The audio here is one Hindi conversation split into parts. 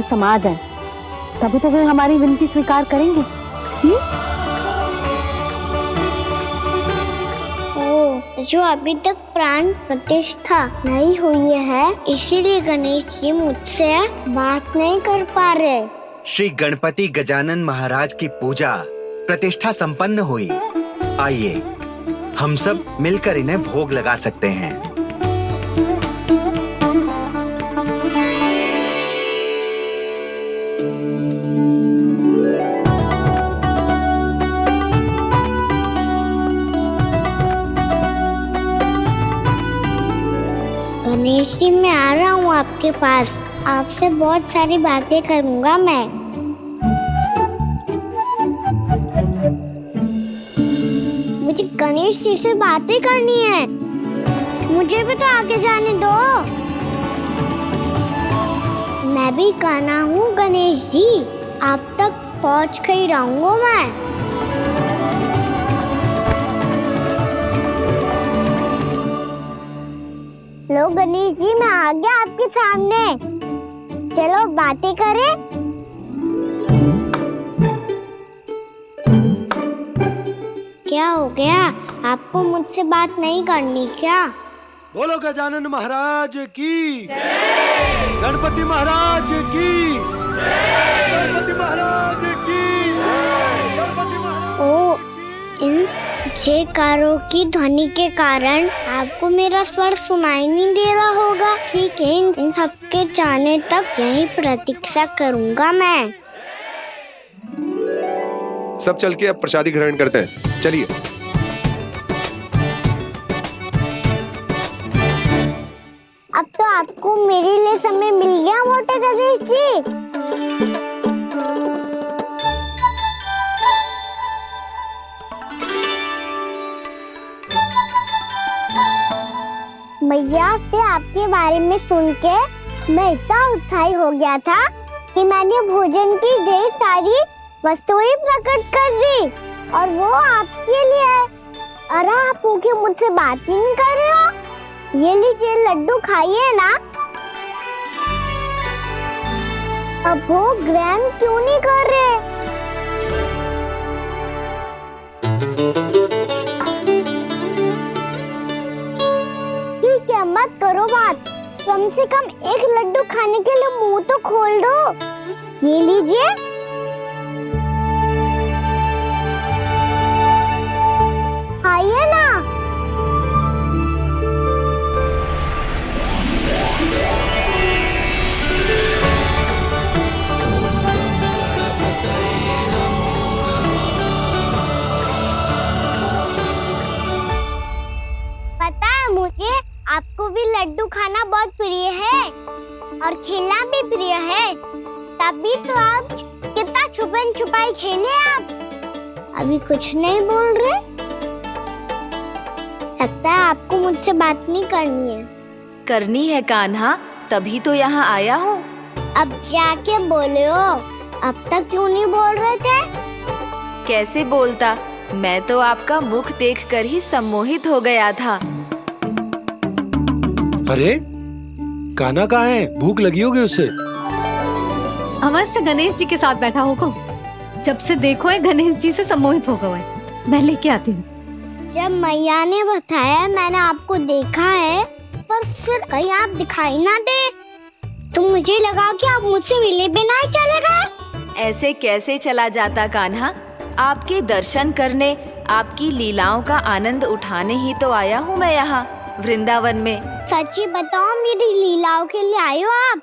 में समा जाए, तभी तो वे हमारी विनती स्वीकार करेंगे। जो अभी तक प्राण प्रतिष्ठा नहीं हुई है, इसीलिए गणेश जी मुझसे बात नहीं कर पा रहे। श्री गणपति गजानन महाराज की पूजा प्रतिष्ठा संपन्न हुई। आइए हम सब मिलकर इन्हें भोग लगा सकते हैं। गणेश जी, मैं आ रहा हूँ आपके पास। आपसे बहुत सारी बातें करूँगा मैं। मुझे गणेश जी से बातें करनी है। मुझे भी तो आगे जाने दो। मैं भी कान्हा हूँ गणेश जी, आप तक पहुँच कर ही रहूँगा मैं। लो गणेश जी, मैं आ गया आपके सामने। चलो बातें करें। क्या हो गया? आपको मुझसे बात नहीं करनी क्या? बोलो गजानन महाराज की, गणपति महाराज की, गणपति महाराज की, गणपति महाराज। ओ, इन जयकारों की ध्वनि के कारण आपको मेरा स्वर सुनाई नहीं दे रहा होगा। ठीक है, इन सबके जाने तक यही प्रतीक्षा करूंगा मैं। सब चल के अब प्रसादी ग्रहण करते हैं, चलिए। अब तो आपको मेरे लिए समय मिल गया मोटे गणेश जी। भैया से आपके बारे में सुन के मैं इतना उत्साही हो गया था कि मैंने भोजन की ढेर सारी वस्तुएं प्रकट कर दी, और वो आपके लिए। अरे आप भूखे मुझसे बात ही नहीं कर रहे हो। ये लीजिए लड्डू, खाइए ना। अब वो ग्रहण क्यों नहीं कर रहे? ठीक है, मत करो बात। कम से कम एक लड्डू खाने के लिए मुंह तो खोल दो। ये लीजिए। खाइए ना। पता है मुझे, आपको भी लड्डू खाना बहुत प्रिय है और खेलना भी प्रिय है। तभी तो आप कितना छुपन छुपाई खेले। आप अभी कुछ नहीं बोल रहे। लगता है आपको मुझसे बात नहीं करनी है। करनी है कान्हा, तभी तो यहाँ आया हूँ। अब जाके बोले हो। अब तक क्यों नहीं बोल रहे थे? कैसे बोलता, मैं तो आपका मुख देखकर ही सम्मोहित हो गया था। अरे कान्हा कहाँ है? भूख लगी होगी उससे। अवश्य गणेश जी के साथ बैठा होगा। जब से देखो है गणेश जी से सम्मोहित हो गए। मैं लेके आती हूँ। जब मैया ने बताया मैंने आपको देखा है, पर फिर कहीं आप दिखाई ना दे, तो मुझे लगा कि आप मुझसे मिले बिना ही चले गए। ऐसे कैसे चला जाता कान्हा, आपके दर्शन करने, आपकी लीलाओं का आनंद उठाने ही तो आया हूँ मैं यहाँ वृंदावन में। सच्ची बताओ, मेरी लीलाओं के लिए आए हो आप?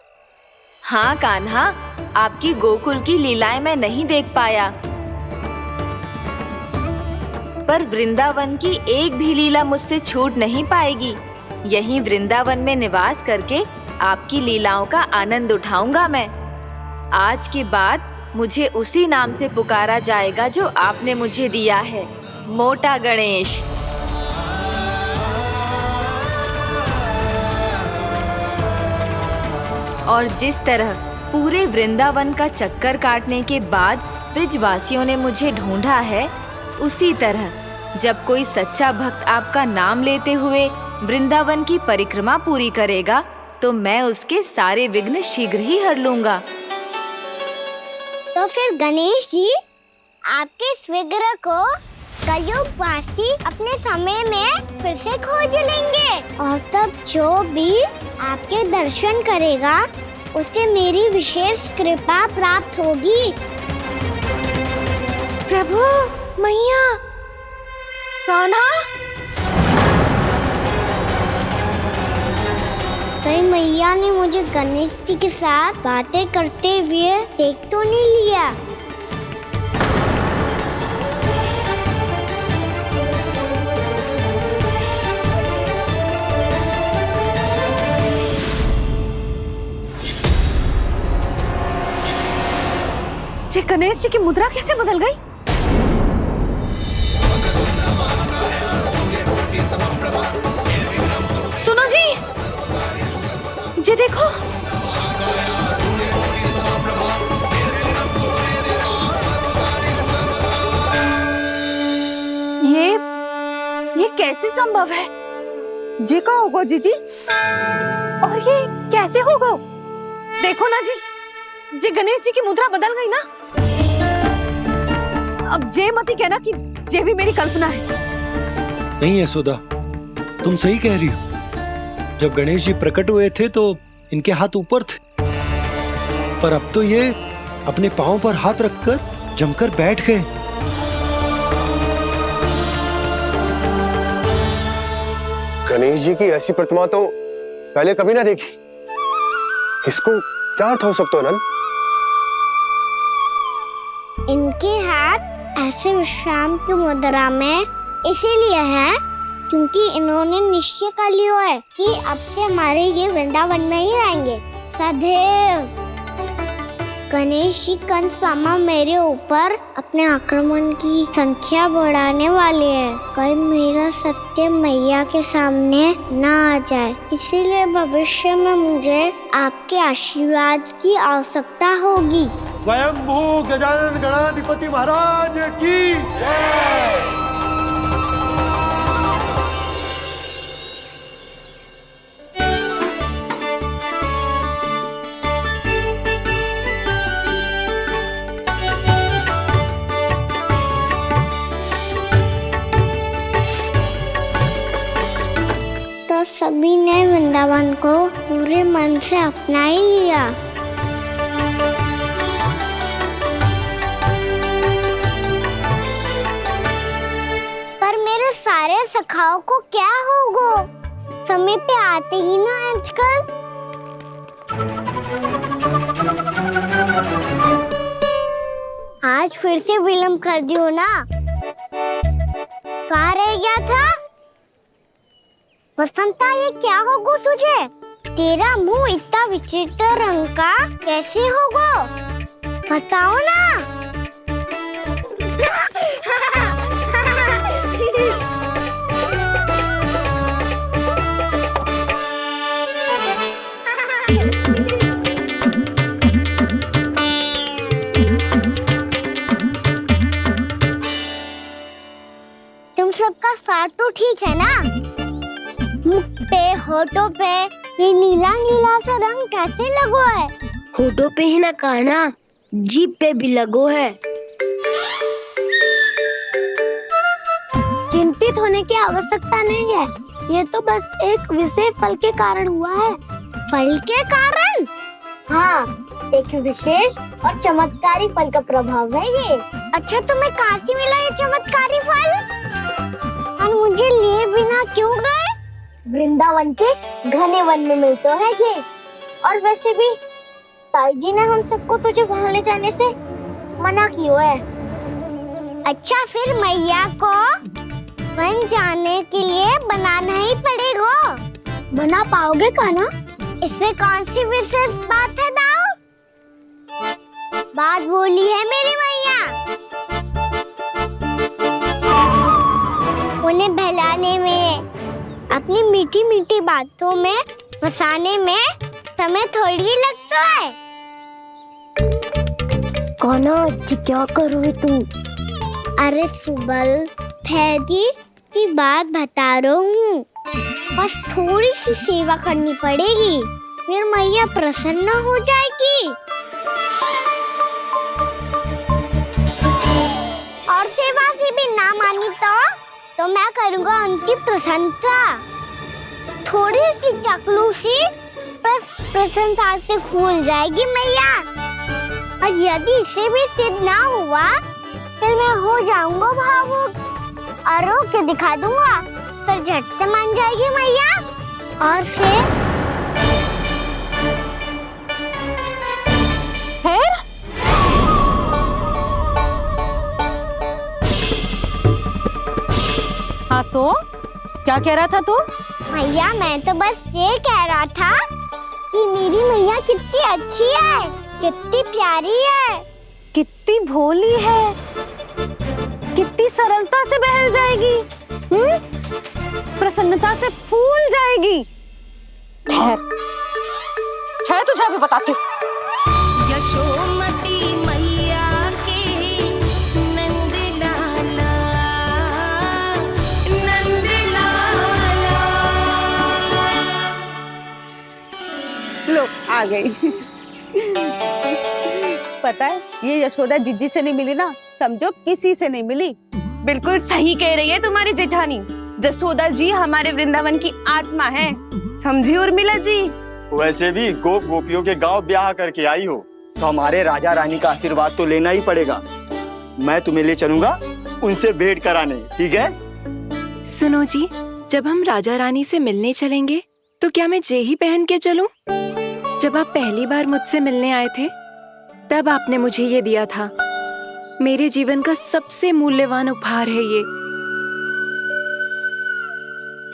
हाँ कान्हा, आपकी गोकुल की लीलाएं मैं नहीं देख पाया, पर वृंदावन की एक भी लीला मुझसे छूट नहीं पाएगी। यहीं वृंदावन में निवास करके आपकी लीलाओं का आनंद उठाऊंगा मैं। आज के बाद मुझे उसी नाम से पुकारा जाएगा जो आपने मुझे दिया है, मोटा गणेश। और जिस तरह पूरे वृंदावन का चक्कर काटने के बाद ब्रिजवासियों ने मुझे ढूंढा है, उसी तरह जब कोई सच्चा भक्त आपका नाम लेते हुए वृंदावन की परिक्रमा पूरी करेगा, तो मैं उसके सारे विघ्न शीघ्र ही हर लूंगा। तो फिर गणेश जी आपके इस विग्रह को कलयुगवासी अपने समय में फिर से खोज लेंगे और तब जो भी आपके दर्शन करेगा उसे मेरी विशेष कृपा प्राप्त होगी। प्रभु, मैया, कान्हा, कहीं मैया ने मुझे गणेश जी के साथ बातें करते हुए देख तो नहीं लिया? ये गणेश जी की मुद्रा कैसे बदल गई? सुनो जी, ये देखो। ये कैसे संभव है? जी का होगा जीजी? और ये कैसे होगा? देखो ना जी, जे गणेश जी की मुद्रा बदल गई ना। अब जे मत ही कहना कि ये भी मेरी कल्पना है। नहीं यशोदा, तुम सही कह रही हो। जब गणेश जी प्रकट हुए थे तो इनके हाथ ऊपर थे, पर अब तो ये अपने पांव पर हाथ रखकर जमकर बैठ गए। गणेश जी की ऐसी प्रतिमा तो पहले कभी ना देखी। इसको क्या अर्थ हो सकता है नंद? इनके हाथ ऐसे विश्राम की मुद्रा में इसीलिए है क्योंकि इन्होंने निश्चय कर लिया है कि अब से हमारे ये वृंदावन में ही रहेंगे सदैव। गणेश जी कंस मामा मेरे ऊपर अपने आक्रमण की संख्या बढ़ाने वाले हैं। कल मेरा सत्य मैया के सामने ना आ जाए, इसीलिए भविष्य में मुझे आपके आशीर्वाद की आवश्यकता होगी। स्वयंभू गजानन गणाधिपति महाराज की जय। तो सभी ने वृंदावन को पूरे मन से अपना ही लिया। पर मेरे सारे सखाओं को क्या होगा? समय पे आते ही ना आजकल। आज फिर से विलम्ब कर दियो ना। कहाँ रह गया था? वसंता, ये क्या होगा तुझे? तेरा मुंह इतना विचित्र रंग का कैसे होगा? बताओ ना। तुम सबका साथ तो ठीक है ना? मुख पे, होठों पे ये नीला नीला सा रंग कैसे लगो है? होठों पे ही ना कान्हा, जीभ पे भी लगो है। चिंतित होने की आवश्यकता नहीं है, ये तो बस एक विशेष फल के कारण हुआ है। फल के कारण? हाँ, एक विशेष और चमत्कारी फल का प्रभाव है ये। अच्छा, तुम्हें कहाँ से मिला ये चमत्कारी फल? और मुझे लिए बिना क्यों गए? वृंदावन के घने वन में मिलते हैं ये। और वैसे भी ताई जी ने हम सबको तुझे वहाँ ले जाने से मना किया है। अच्छा, फिर मैया को वन जाने के लिए बनाना ही पड़ेगा। बना पाओगे कान्हा? इसमें कौन सी विशेष बात है दाऊ? बात बोली है मेरी मैया। उन्हें बहलाने में, अपनी मीठी मीठी बातों में फंसाने में समय थोड़ी लगता है। कान्हा, क्या करोगे तुम? अरे सुबल, फैजी की बात बता रहा हूँ। बस थोड़ी सी सेवा करनी पड़ेगी, फिर मैया प्रसन्न हो जाएगी। तो मैं करूँगा उनकी प्रशंसा। थोड़ी सी चाकलूसी बस प्रशंसा से फूल जाएगी मैया। और यदि इसे भी सिद्ध ना हुआ फिर मैं हो जाऊंगा भावुक और रो के दिखा दूंगा, फिर झट से मान जाएगी मैया। और फिर हाँ तो क्या कह रहा था तू? मैया मैं तो बस ये कह रहा था कि मेरी मैया कितनी अच्छी है, कितनी प्यारी है, कितनी भोली है, कितनी सरलता से बहल जाएगी, प्रसन्नता से फूल जाएगी। ठहर ठहर, तुझे अभी बताती हूँ। यशोमती मैया के नंद लाला, नंद लाला। लो आ गई। पता है ये यशोदा जीजी से नहीं मिली ना, समझो किसी से नहीं मिली। बिल्कुल सही कह रही है तुम्हारी जेठानी। जसोदा जी हमारे वृंदावन की आत्मा है, समझी उर्मिला जी। वैसे भी गोप गोपियों के गांव ब्याह करके आई हो तो हमारे राजा रानी का आशीर्वाद तो लेना ही पड़ेगा। मैं तुम्हें ले चलूंगा उनसे भेंट कराने, ठीक है? सुनो जी, जब हम राजा रानी से मिलने चलेंगे तो क्या मैं जे ही पहन के चलूं? जब आप पहली बार मुझसे मिलने आए थे तब आपने मुझे ये दिया था। मेरे जीवन का सबसे मूल्यवान उपहार है ये।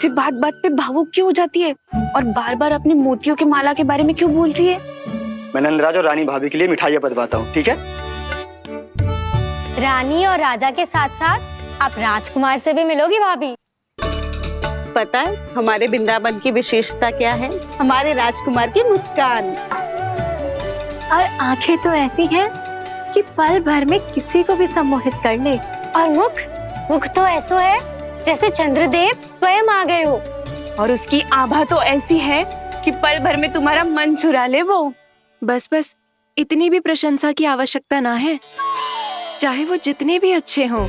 जी बात बात पे भावुक क्यों हो जाती है और बार बार अपनी मोतियों की माला के बारे में क्यों बोल रही है? मैं नंदराज और रानी भाभी के लिए मिठाइयाँ बंटवाता हूँ, ठीक है? रानी और राजा के साथ साथ आप राजकुमार से भी मिलोगी भाभी। पता है हमारे वृंदावन की विशेषता क्या है? हमारे राजकुमार की मुस्कान। और आंखें तो ऐसी हैं कि पल भर में किसी को भी सम्मोहित कर ले। और मुख तो ऐसा है जैसे चंद्रदेव स्वयं आ गए हो। और उसकी आभा तो ऐसी है कि पल भर में तुम्हारा मन चुरा ले वो। बस बस, इतनी भी प्रशंसा की आवश्यकता ना है। चाहे वो जितने भी अच्छे हों,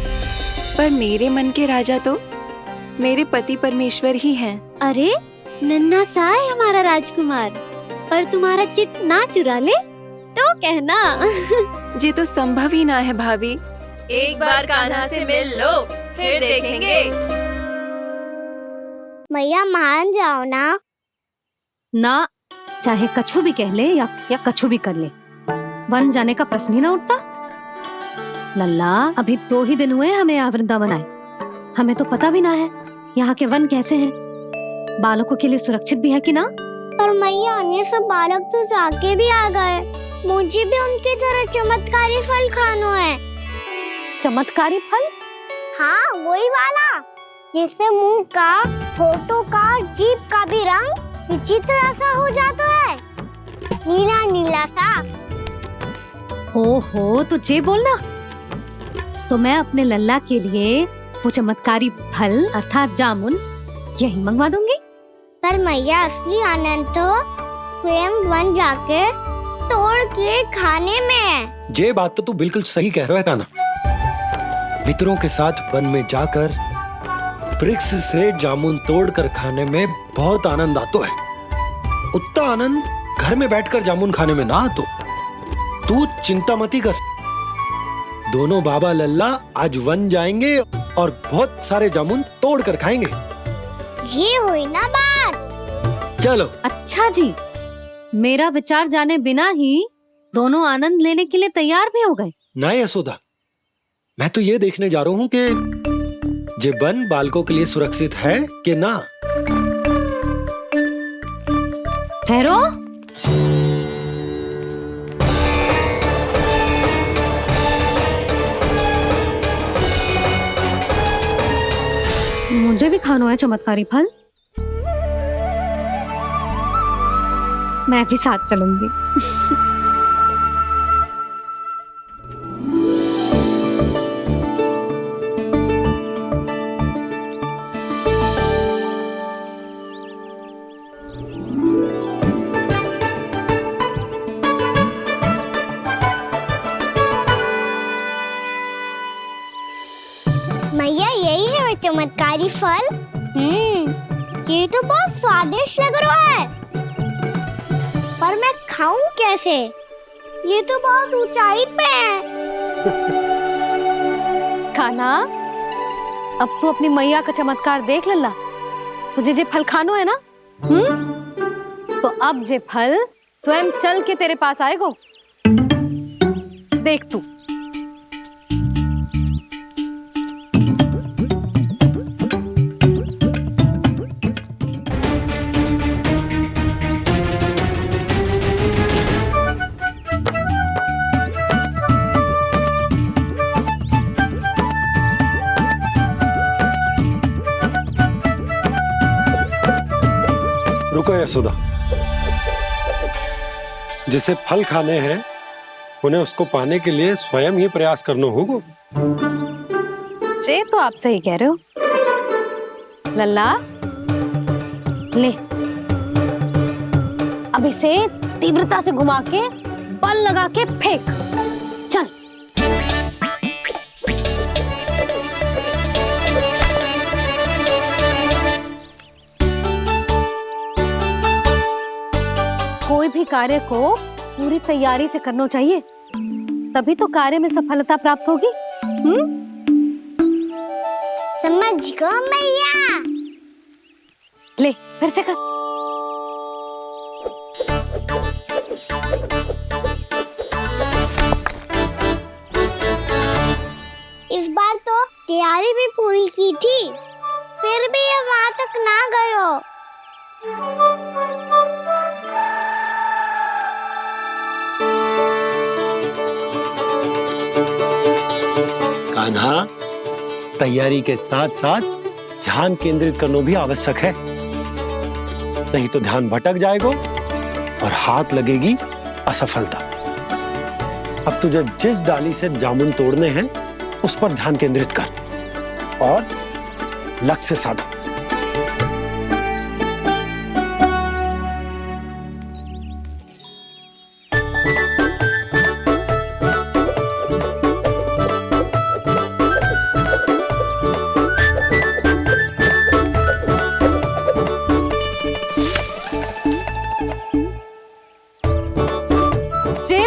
पर मेरे मन के राजा तो मेरे पति परमेश्वर ही हैं। अरे नन्हा सा है हमारा राजकुमार, पर तुम्हारा चित्त ना चुरा ले तो कहना। ये तो संभव ही ना है भाभी। एक बार कान्हा से मिल लो, फिर देखेंगे। मैया मान जाओ ना। ना, चाहे कछु भी कह ले या कछु भी कर ले, वन जाने का प्रश्न ही ना उठता। लल्ला, अभी 2 ही दिन हुए हमें यहाँ वृंदावन आए। हमें तो पता भी ना है यहाँ के वन कैसे हैं, बालकों के लिए सुरक्षित भी है कि ना। पर मैया अन्य सब बालक तो जाके भी आ गए, मुझे भी उनकी तरह चमत्कारी फल खाना है। चमत्कारी फल? हाँ वही वाला, जिससे मुंह का, होठों का, जीभ का भी रंग विचित्र सा हो जाता है, नीला नीला सा। हो तो जे बोलना। तो मैं अपने लल्ला के लिए वो चमत्कारी फल अर्थात जामुन यही मंगवा दूंगी। पर मैया असली आनंद तो स्वयं वन जाके तोड़ के खाने में है। ये बात तो तू बिल्कुल सही कह रहा है कान्हा। मित्रों के साथ वन में जाकर वृक्ष से जामुन तोड़कर खाने में बहुत आनंद आता है। उतना आनंद घर में बैठकर जामुन खाने में ना आतो। तू चिंता मती कर, दोनों बाबा लल्ला आज वन जाएंगे और बहुत सारे जामुन तोड़कर खाएंगे। ये हुई ना बात। चलो। अच्छा जी, मेरा विचार जाने बिना ही दोनों आनंद लेने के लिए तैयार भी हो गए। ना यशोदा, मैं तो ये देखने जा रहा हूँ कि ये वन बालकों के लिए सुरक्षित है कि ना। ठहरो, मुझे भी खाना है चमत्कारी फल। मैं भी साथ चलूंगी। मैया यही है वो चमत्कारी फल। ये तो बहुत स्वादिष्ट लग रहा है, पर मैं खाऊं कैसे? ये तो बहुत ऊंचाई पे है। कान्हा, अब तू अपनी मैया का चमत्कार देख लल्ला। तुझे जे फल खानो है ना, तो अब जे फल स्वयं चल के तेरे पास आएगो। देख तू। रुको यशोदा, जिसे फल खाने हैं उन्हें उसको पाने के लिए स्वयं ही प्रयास करना होगा। जे तो आप सही कह रहे हो लल्ला। ले, अब इसे तीव्रता से घुमा के बल लगा के फेंक। चल। कोई भी कार्य को पूरी तैयारी से करना चाहिए, तभी तो कार्य में सफलता प्राप्त होगी। समझ गो मैया। ले, फिर से कर। इस बार तो तैयारी भी पूरी की थी, फिर भी ये वहां तक ना गयो। कान्हा, तैयारी के साथ साथ ध्यान केंद्रित करना भी आवश्यक है, नहीं तो ध्यान भटक जाएगा और हाथ लगेगी असफलता। अब तुझे जिस डाली से जामुन तोड़ने हैं उस पर ध्यान केंद्रित कर और लक्ष्य साधो।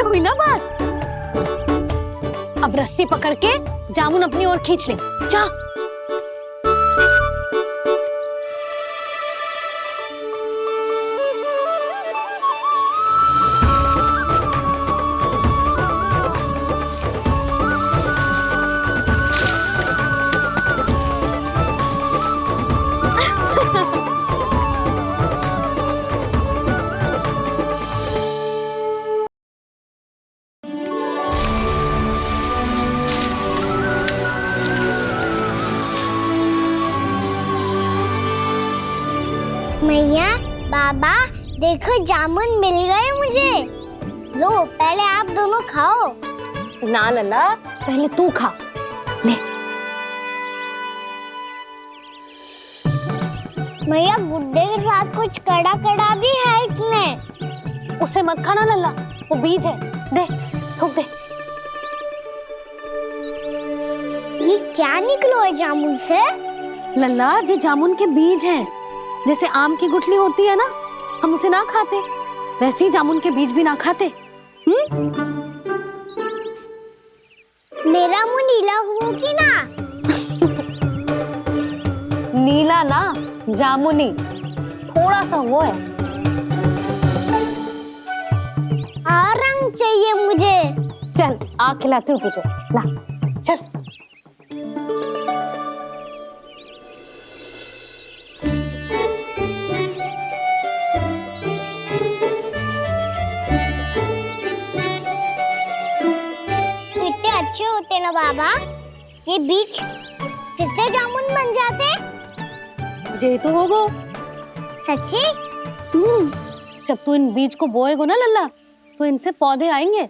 हुई ना बात। अब रस्सी पकड़ के जामुन अपनी ओर खींच ले। जा। मैया, बाबा, देखो जामुन मिल गए मुझे। लो, पहले आप दोनों खाओ। ना लल्ला, पहले तू खा। ले। मैया, गुड्डे के साथ कुछ कड़ा कड़ा भी है इसमें। उसे मत खाना लल्ला, वो बीज है। दे, थूक दे। ये क्या निकलो है जामुन से? लल्ला, ये जामुन के बीज हैं। जैसे आम की गुठली होती है ना, हम उसे ना खाते, वैसे ही जामुन के बीज भी ना खाते। मेरा मुंह नीला हुआ कि ना? नीला ना, जामुनी, थोड़ा सा वो है। और रंग चाहिए मुझे। चल, आ खिलाती हूँ तुझे। ला, चल। अच्छे होते ना बाबा, ये बीज फिर से जामुन बन जाते। जे तो होगो। सच्ची? जब तू इन बीज को बोएगो ना लल्ला, तो इनसे पौधे आएंगे।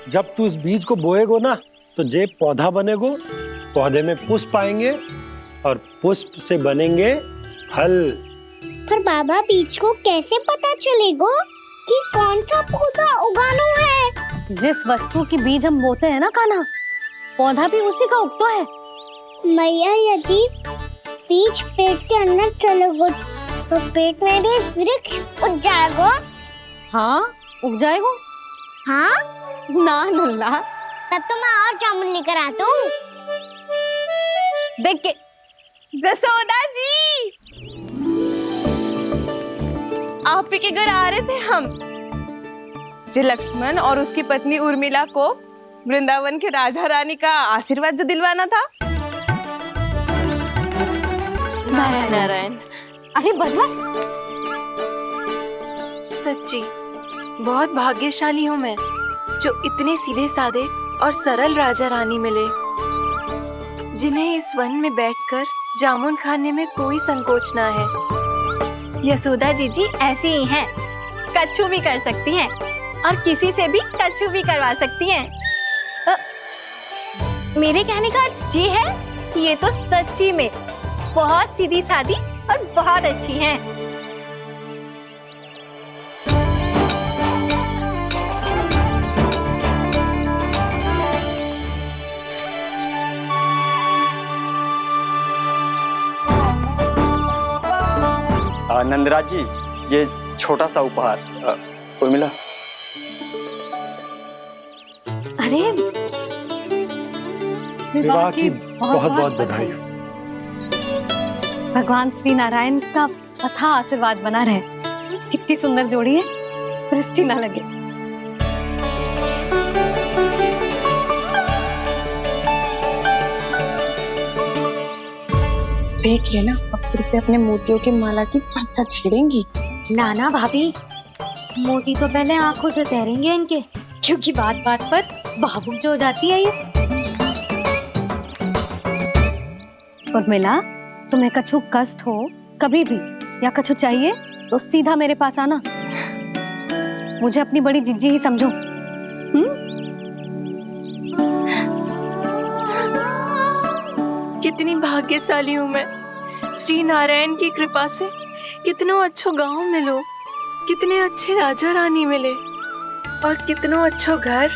जब तू इस बीज को बोएगो ना तो जे पौधा बनेगो, पौधे में पुष्प आएंगे और पुष्प से बनेंगे फल। पर बाबा बीज को कैसे पता चलेगा कि कौन सा पौधा उगाना है? जिस वस्तु की बीज हम बोते हैं ना कान्हा, पौधा भी उसी का उगता है। मैया यदि बीज पेट के अंदर चलेगा तो पेट में भी वृक्ष उग जाएगा। हाँ उग जाएगा। हाँ ना नल्ला, तब तो मैं और जामुन लेकर आता हूँ। देख के जसोदा जी, आप ही के घर आ रहे थे हम। जी लक्ष्मण और उसकी पत्नी उर्मिला को वृंदावन के राजा रानी का आशीर्वाद जो दिलवाना था। नारायण नारायण। अरे बस बस, सच्ची बहुत भाग्यशाली हूँ मैं, जो इतने सीधे साधे और सरल राजा रानी मिले, जिन्हें इस वन में बैठकर जामुन खाने में कोई संकोच ना है। यशोदा जीजी ऐसी ही हैं, कच्छू भी कर सकती हैं और किसी से भी कच्छू भी करवा सकती हैं। मेरे कहने का अर्थ ये है कि ये तो सच्ची में बहुत सीधी सादी और बहुत अच्छी हैं। नंदराज जी, ये छोटा सा उपहार। उर्मिला। अरे विवाह की बहुत बहुत बधाई। भगवान श्री नारायण का अथाह आशीर्वाद बना रहे। कितनी सुंदर जोड़ी है, दृष्टि ना लगे। देख लेना, अब फिर से अपने मोतियों की माला की चर्चा छेड़ेंगी। नाना भाभी, मोती तो पहले आंखों से तैरेंगे इनके, क्योंकि बात बात पर भावुक जो हो जाती है ये। उर्मिला, तुम्हें कछु कष्ट हो कभी भी या कछु चाहिए तो सीधा मेरे पास आना। मुझे अपनी बड़ी जिज्जी ही समझो। कितनी भाग्यशाली हूँ मैं, श्री नारायण की कृपा से कितनों अच्छो गांव मिलो, कितने अच्छे राजा रानी मिले और कितनों अच्छो घर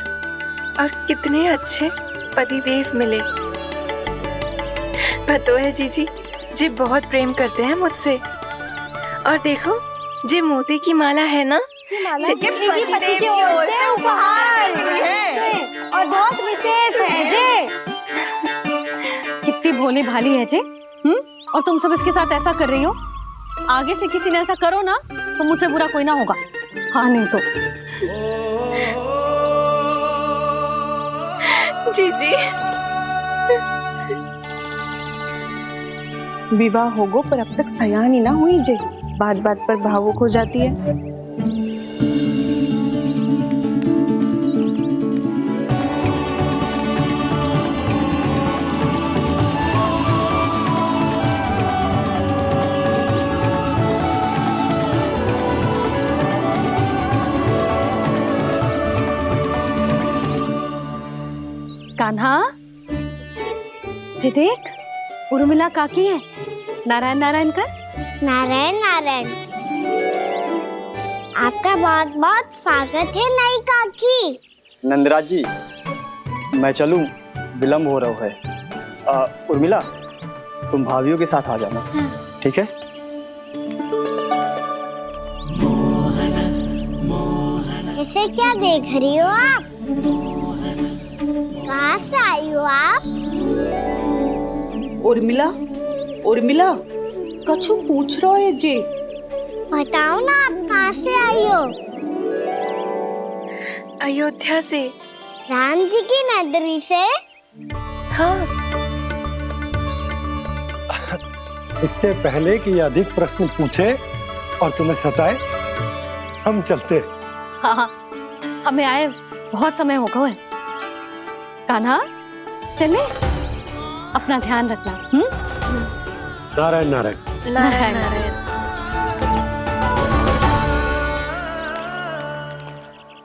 और कितने अच्छे पतिदेव मिले। पतो है जीजी, जी बहुत प्रेम करते हैं मुझसे। और देखो, जे मोती की माला है ना, पति की ओर से उपहार और बहुत विशेष है जे। कितनी भोली भाली है जे। और तुम सब इसके साथ ऐसा कर रही हो। आगे से किसी ने ऐसा करो ना तो मुझसे बुरा कोई ना होगा। हाँ नहीं तो जीजी। विवाह होगो पर अब तक सयान ही ना हुई जे, बात बात पर भावुक हो जाती है। कान्हा, जी देख, उर्मिला काकी है। नारायण नारायण कर। नारायण नारायण। आपका बहुत बहुत स्वागत है नई काकी। नंदराज जी, मैं चलूं, विलम्ब हो रहा है। उर्मिला, तुम भाभियों के साथ आ जाना। ठीक है? इसे क्या देख रही हो आप? कहाँ से आई हो आप? उर्मिला, उर्मिला, कछु पूछ रहा है जे। बताओ ना, आप कहाँ से आई हो? अयोध्या से। राम जी की नगरी से? हाँ। इससे पहले कि ये अधिक प्रश्न पूछे और तुम्हें सताए, हम चलते। हाँ हाँ, हमें आए बहुत समय हो गया है। कान्हा, चले, अपना ध्यान रखना। नारायण नारायण। नारायण नारायण।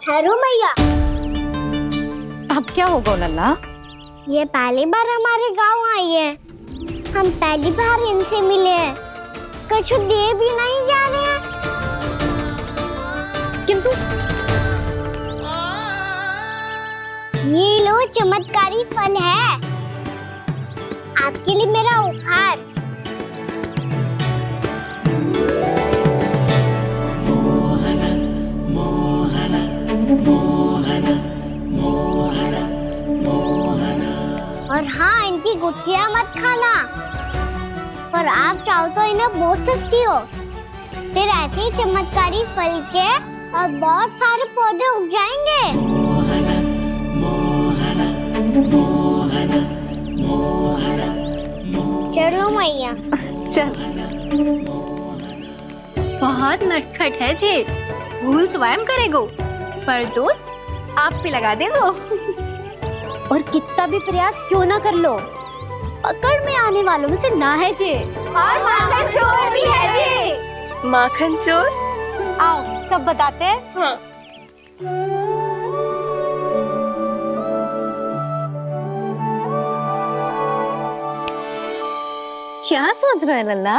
ठहरो मैया। अब क्या होगा लल्ला? ये पहली बार हमारे गांव आई है, हम पहली बार इनसे मिले हैं, कछु दे भी नहीं जा रहे हैं। किंतु ये लो चमत्कारी फल है, आपके लिए मेरा उपहार। और हाँ, इनकी गुठलियां मत खाना, और आप चाहो तो इन्हें बोल सकती हो, फिर ऐसे ही चमत्कारी फल के और बहुत सारे पौधे उग जाएंगे। चलो मैया। चल। बहुत नटखट है जे, भूल स्वयं करेगो, पर दोस्त आप पे लगा देगो। और कितना भी प्रयास क्यों ना कर लो, पकड़ में आने वालों में से ना है जे। और माखन चोर भी है जे। माखन चोर? आओ सब बताते हैं। हाँ। क्या सोच रहा है लल्ला?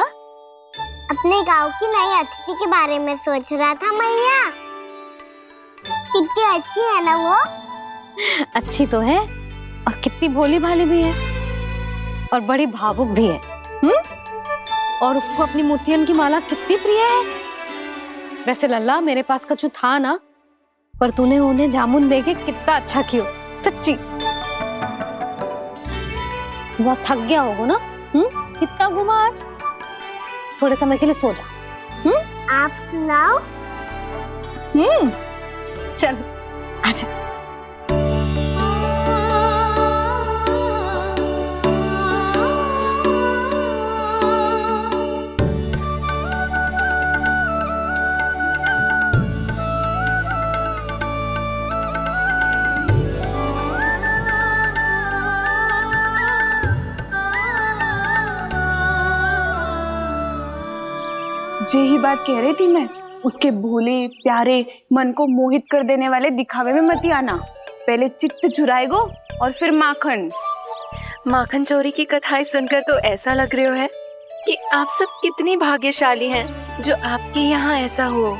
अपने गांव की नई अतिथि के बारे में सोच रहा था मैया। कितनी अच्छी है ना वो? अच्छी तो है, और कितनी भोली भाली भी है, और बड़ी भावुक भी है। और उसको अपनी मोतियन की माला कितनी प्रिय है। वैसे लल्ला, मेरे पास कछु था ना, पर तूने उन्हें जामुन देके कितना अच्छा किया, सच्ची। बहुत थक गया होगा ना? कितना घुमा आज, थोड़े समय के लिए सो जा। आप सुनाओ। चल आजा। यही बात कह रही थी मैं, उसके भोले प्यारे मन को मोहित कर देने वाले दिखावे में मत आना। पहले चित्त चुराएगो और फिर माखन। माखन चोरी की कथाएं सुनकर तो ऐसा लग रहा है कि आप सब कितनी भाग्यशाली हैं जो आपके यहाँ ऐसा हो।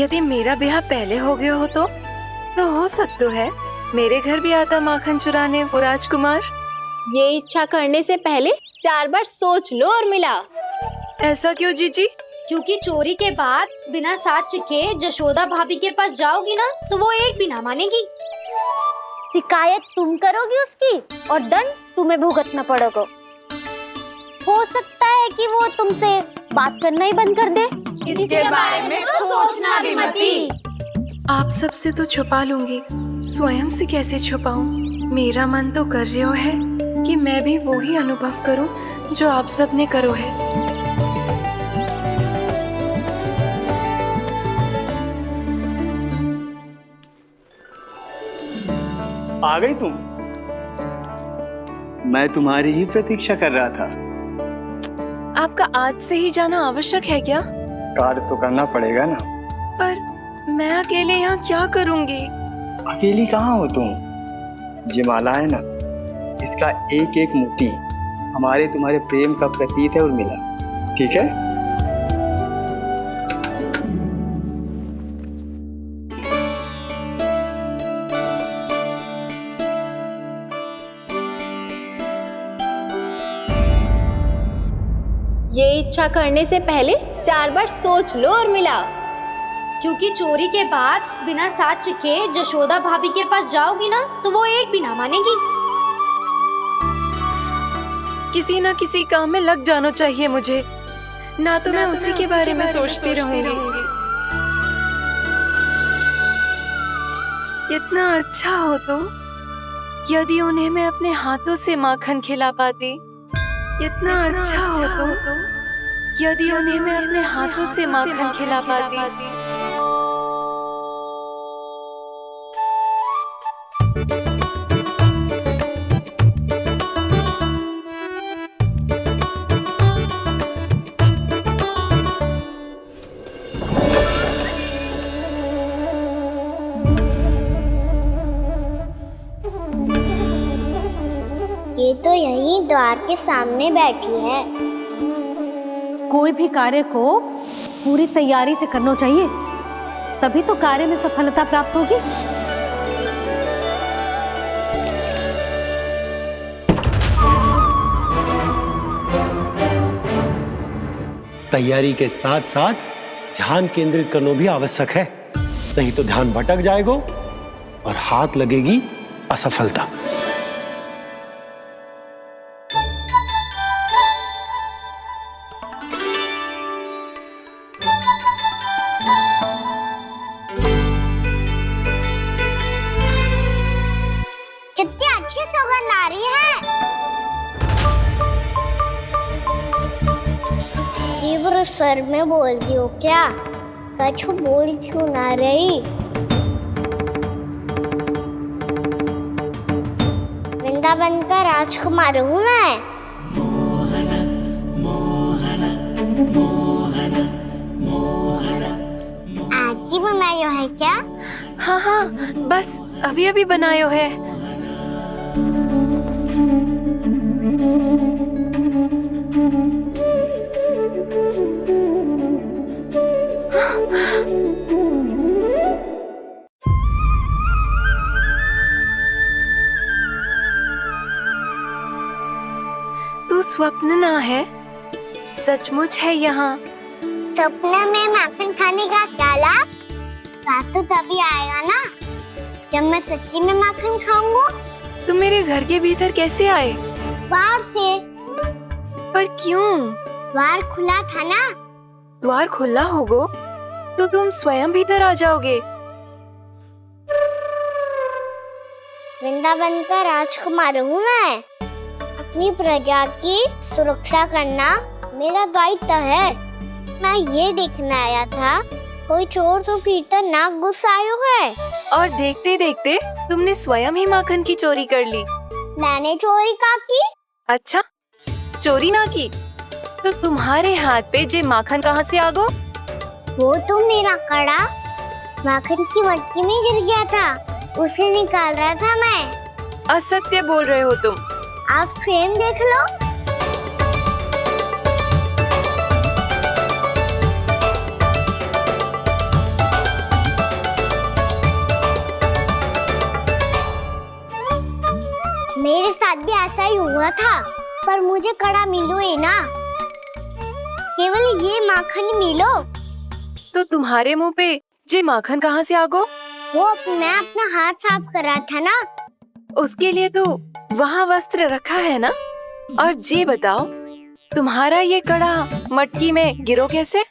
यदि मेरा ब्याह पहले हो गया हो तो हो सकता है मेरे घर भी आता माखन चुराने वो राजकुमार। ये इच्छा करने से पहले 4 बार सोच लो और मिला। ऐसा क्यों जीजी? क्योंकि चोरी के बाद बिना साथ के जशोदा भाभी के पास जाओगी ना, तो वो एक भी ना मानेगी। शिकायत तुम करोगी उसकी, और दंड तुम्हें भुगतना पड़ेगा। हो सकता है कि वो तुमसे बात करना ही बंद कर दे। इसके बारे में तो सोचना भी मती। आप सबसे तो छुपा लूंगी, स्वयं से कैसे छुपाऊं? मेरा मन तो कर रहा है कि मैं भी वो ही अनुभव करूं जो आप सब ने करो है। आ गई तुम? मैं तुम्हारी ही प्रतीक्षा कर रहा था। आपका आज से ही जाना आवश्यक है क्या? कार्य तो करना पड़ेगा ना। पर मैं अकेले यहाँ क्या करूँगी? अकेली कहाँ हो तुम? ये माला है ना, इसका एक एक मोती हमारे तुम्हारे प्रेम का प्रतीक है उर्मिला, ठीक है? ये इच्छा करने से पहले 4 बार सोच लो और मिला। क्योंकि चोरी के बाद बिना साथ के जशोदा भाभी के पास जाओगी ना, तो वो एक भी ना मानेगी। किसी ना किसी काम में लग जाना चाहिए मुझे, ना तो मैं उसी के बारे में सोचती रहूंगी। इतना अच्छा हो तो यदि उन्हें मैं अपने हाथों से माखन खिला पाती। इतना अच्छा हो तो यदि उन्हें मैं अपने हाथों से माखन खिला पाती। द्वार के सामने बैठी है। कोई भी कार्य को पूरी तैयारी से करना चाहिए, तभी तो कार्य में सफलता प्राप्त होगी। तैयारी के साथ साथ ध्यान केंद्रित करना भी आवश्यक है, नहीं तो ध्यान भटक जाएगा और हाथ लगेगी असफलता। कितनी अच्छी सुगंध आ रही है। तीव्र स्वर में बोल दी हो क्या? कछु बोल क्यों ना रही? वृंदावन का राजकुमार हूँ मैं। आज ही बनायो है क्या? हाँ हाँ, बस अभी अभी बनायो है। तू स्वप्न ना है, सचमुच है यहाँ। सपने में माखन खाने का क्या लाभ? स्वाद तो तभी आएगा ना जब मैं सच्ची में माखन खाऊंगा। तुम मेरे घर के भीतर कैसे आए? बाहर से। पर क्यों? द्वार खुला था ना। द्वार खुला होगा तो तुम स्वयं भीतर आ जाओगे। वृंदावन का राजकुमार हूँ मैं। अपनी प्रजा की सुरक्षा करना मेरा दायित्व है। मैं ये देखने आया था कोई चोर तो भीतर ना घुस आयो है। और देखते देखते तुमने स्वयं ही माखन की चोरी कर ली। मैंने चोरी का की? अच्छा, चोरी ना की तो तुम्हारे हाथ पे जे माखन कहाँ से आ गो? वो तो मेरा कड़ा माखन की मटकी में गिर गया था, उसे निकाल रहा था मैं। असत्य बोल रहे हो तुम। आप स्वयं देख लो। मेरे साथ भी ऐसा ही हुआ था, पर मुझे कड़ा मिलो ही ना, केवल ये माखन मिलो। तो तुम्हारे मुंह पे जे माखन कहाँ से आ गो? वो मैं अपना हाथ साफ कर रहा था ना। उसके लिए तो वहाँ वस्त्र रखा है ना। और जे बताओ, तुम्हारा ये कड़ा मटकी में गिरो कैसे?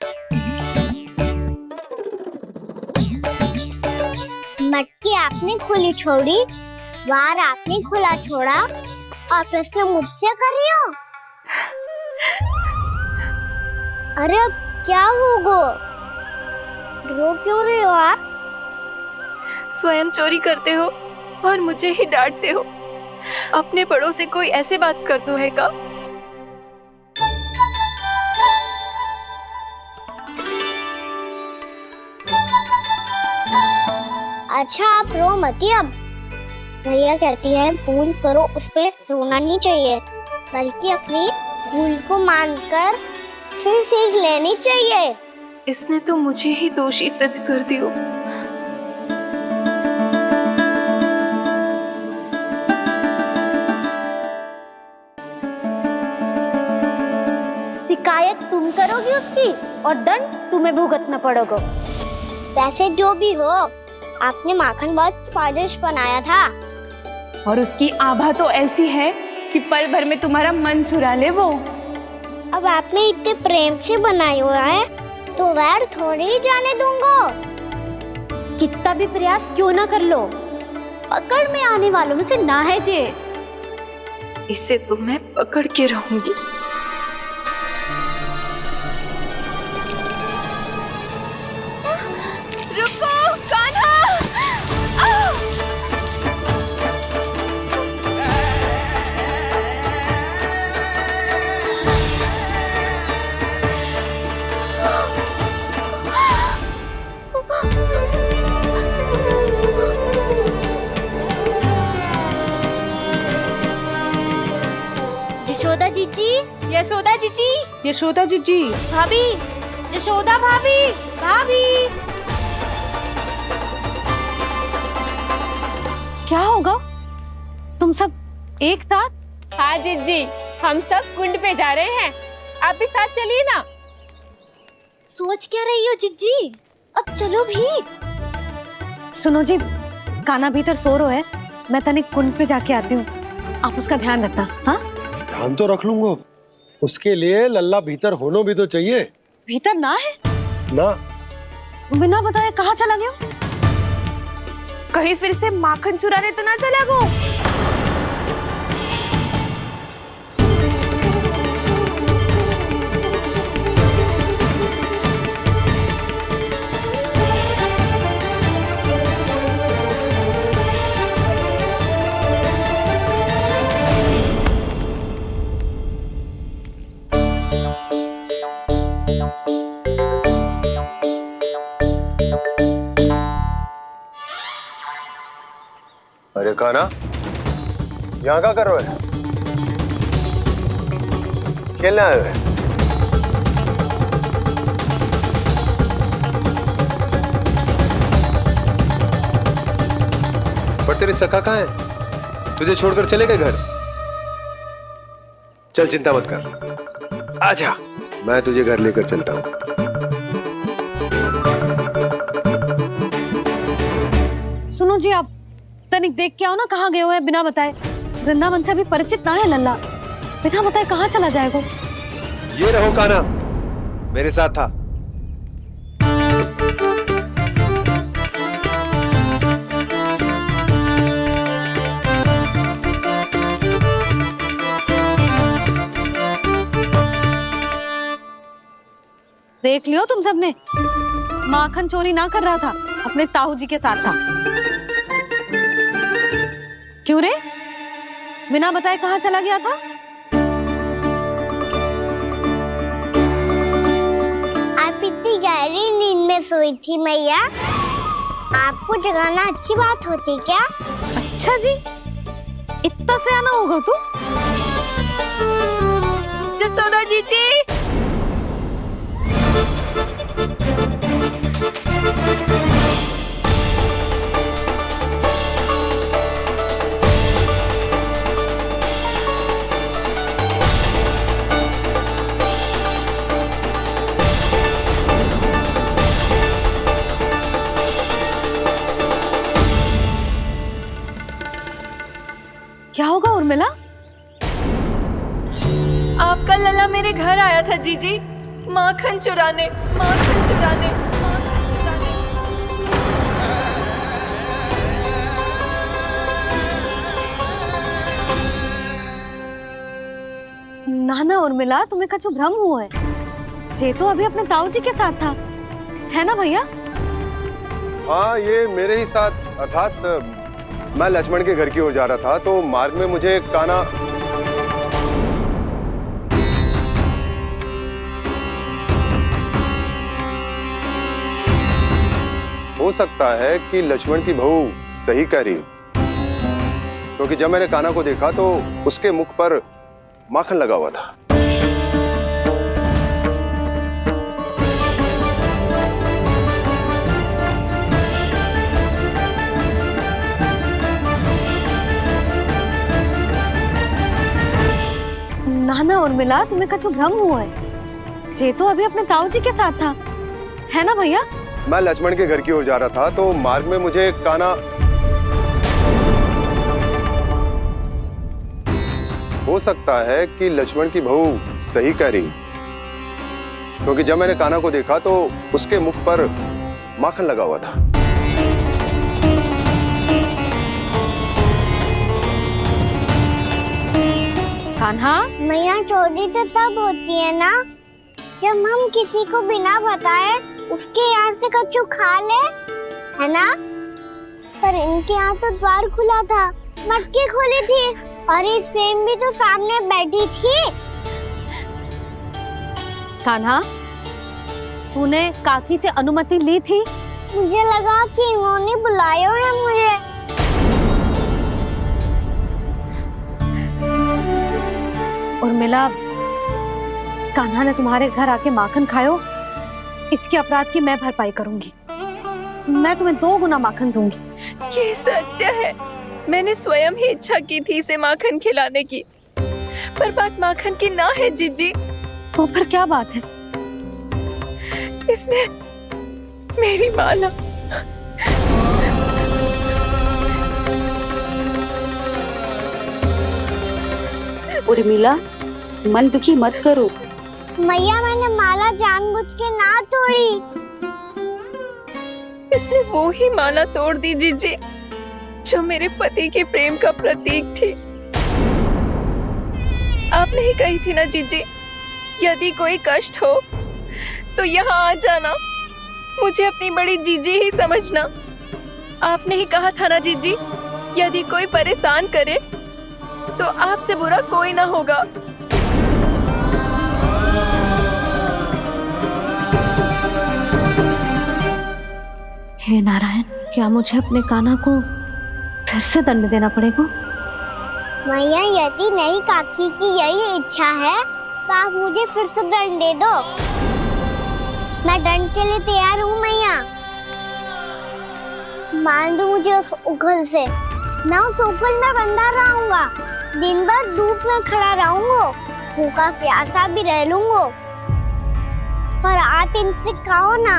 मटकी आपने खुली छोड़ी, द्वार आपने खुला छोड़ा, और प्रश्न मुझसे कर रही हो? अरे अब क्या होगा? रो क्यों रहे हो आप? स्वयं चोरी करते हो और मुझे ही डांटते हो। अपने बड़ों से कोई ऐसे बात कर दो है का? अच्छा आप रो मती। अब भैया कहती है भूल करो, उस पे रोना नहीं चाहिए, बल्कि अपनी भूल को मानकर फिर सीख लेनी चाहिए। इसने तो मुझे ही दोषी सिद्ध कर दियो। शिकायत तुम करोगी उसकी और दंड तुम्हें भुगतना पड़ेगा। वैसे जो भी हो, आपने माखन बहुत स्वादिष्ट बनाया था। और उसकी आभा तो ऐसी है कि पल भर में तुम्हारा मन चुरा ले वो। अब आपने इतने प्रेम से बनाई हुआ है तो वैर थोड़ी ही जाने दूंगा। कितना भी प्रयास क्यों ना कर लो, पकड़ में आने वालों में से ना है जे। इसे तो मैं पकड़ के रहूंगी। रुको कान्हा! यशोदा जीजी, यशोदा जीजी, भाभी, यशोदा भाभी, भाभी। क्या होगा? तुम सब एक साथ? हाँ जीजी, हम सब कुंड पे जा रहे हैं, आप भी साथ चलिए ना। सोच क्या रही हो जिज्जी? अब चलो भी। सुनो जी, काना भीतर सो रो है, मैं तनिक कुंड पे जाके आती हूँ, आप उसका ध्यान रखना। हाँ, ध्यान तो रख लूंगा, उसके लिए लल्ला भीतर होना भी तो चाहिए। भीतर ना है ना, बिना बताए कहाँ चला गया? कहीं फिर से माखन चुराने तो ना चला गो। अरे काना, यहाँ क्या कर रहे हो? खेलने आए हुए? पर तेरे सखा कहाँ है? तुझे छोड़कर चले गए घर? चल चिंता मत कर, आजा, मैं तुझे घर लेकर चलता हूँ। सुनो जी, आप तनिक देख के आओ ना कहाँ गए हुए हैं बिना बताए। वृंदावन से अभी परिचित ना है लल्ला, बिना बताए कहाँ चला जाएगा? ये रहो काना, मेरे साथ था। देख लियो तुम सबने, माखन चोरी ना कर रहा था, अपने ताऊ जी के साथ था। क्यों रे, बिना बताए कहाँ चला गया था? आप इतनी गहरी नींद में सोई थी मैया, आपको जगाना अच्छी बात होती क्या? अच्छा जी, इतना सयाना होगा तू? यशोदा जीजी, क्या होगा उर्मिला? आपका लल्ला मेरे घर आया था जीजी, माखन चुराने, माखन चुराने, माखन चुराने। ना ना उर्मिला, तुम्हें कछु भ्रम हुआ है, ये तो अभी अपने ताऊ जी के साथ था, है ना भैया? हाँ, ये मेरे ही साथ, अर्थात मैं लक्ष्मण के घर की ओर जा रहा था, तो मार्ग में मुझे काना हो सकता है कि लक्ष्मण की बहू सही कह रही, क्योंकि जब मैंने काना को देखा तो उसके मुख पर माखन लगा हुआ था। ना ना उर्मिला, तुम्हें कछु भ्रम हुआ है, ये तो अभी अपने ताऊ जी के साथ था, है ना भैया? मैं लक्ष्मण के घर की ओर जा रहा था, तो मार्ग में मुझे काना हो सकता है कि लक्ष्मण की बहू सही कह रही, क्योंकि जब मैंने काना को देखा तो उसके मुख पर माखन लगा हुआ था। कान्हा, मैया, चोरी तो तब होती है ना जब हम किसी को बिना बताए उसके यहाँ से कछु खा ले, है ना? पर इनके यहाँ तो द्वार खुला था, मटकी खोली थी और इस फेम भी तो सामने बैठी थी। कान्हा, तूने काकी से अनुमति ली थी? मुझे लगा कि इन्होंने बुलाया है मुझे। उर्मिला, कान्हा ने तुम्हारे घर आके माखन खायो, इसके अपराध की मैं भरपाई करूंगी। मैं तुम्हें 2 गुना माखन दूंगी। ये सत्य है, मैंने स्वयं ही इच्छा की थी इसे माखन खिलाने की, पर बात माखन की ना है जीजी। तो फिर क्या बात है? इसने मेरी माला उर्मिला, मन दुखी मत करो। मैया मैंने माला जानबूझ के ना तोड़ी। इसने वो ही माला तोड़ दी जीजी जो मेरे पति के प्रेम का प्रतीक थी। आपने ही कही थी ना जीजी, यदि कोई कष्ट हो तो यहाँ आ जाना, मुझे अपनी बड़ी जीजी ही समझना। आपने ही कहा था ना जीजी, यदि कोई परेशान करे तो आपसे बुरा कोई ना होगा। हे नारायण, क्या मुझे अपने कान्हा को फिर से दंड देना पड़ेगा? मैया यदि नहीं काकी की यही इच्छा है तो आप मुझे फिर से दंड दे दो। मैं दंड के लिए तैयार हूँ मैया। मान दो मुझे उस उखल से, मैं उस उखल में बंधा रहूंगा, दिन भर धूप में खड़ा रहूंगा, भूखा प्यासा भी रह लूंगा। पर आप इनसे कहो ना,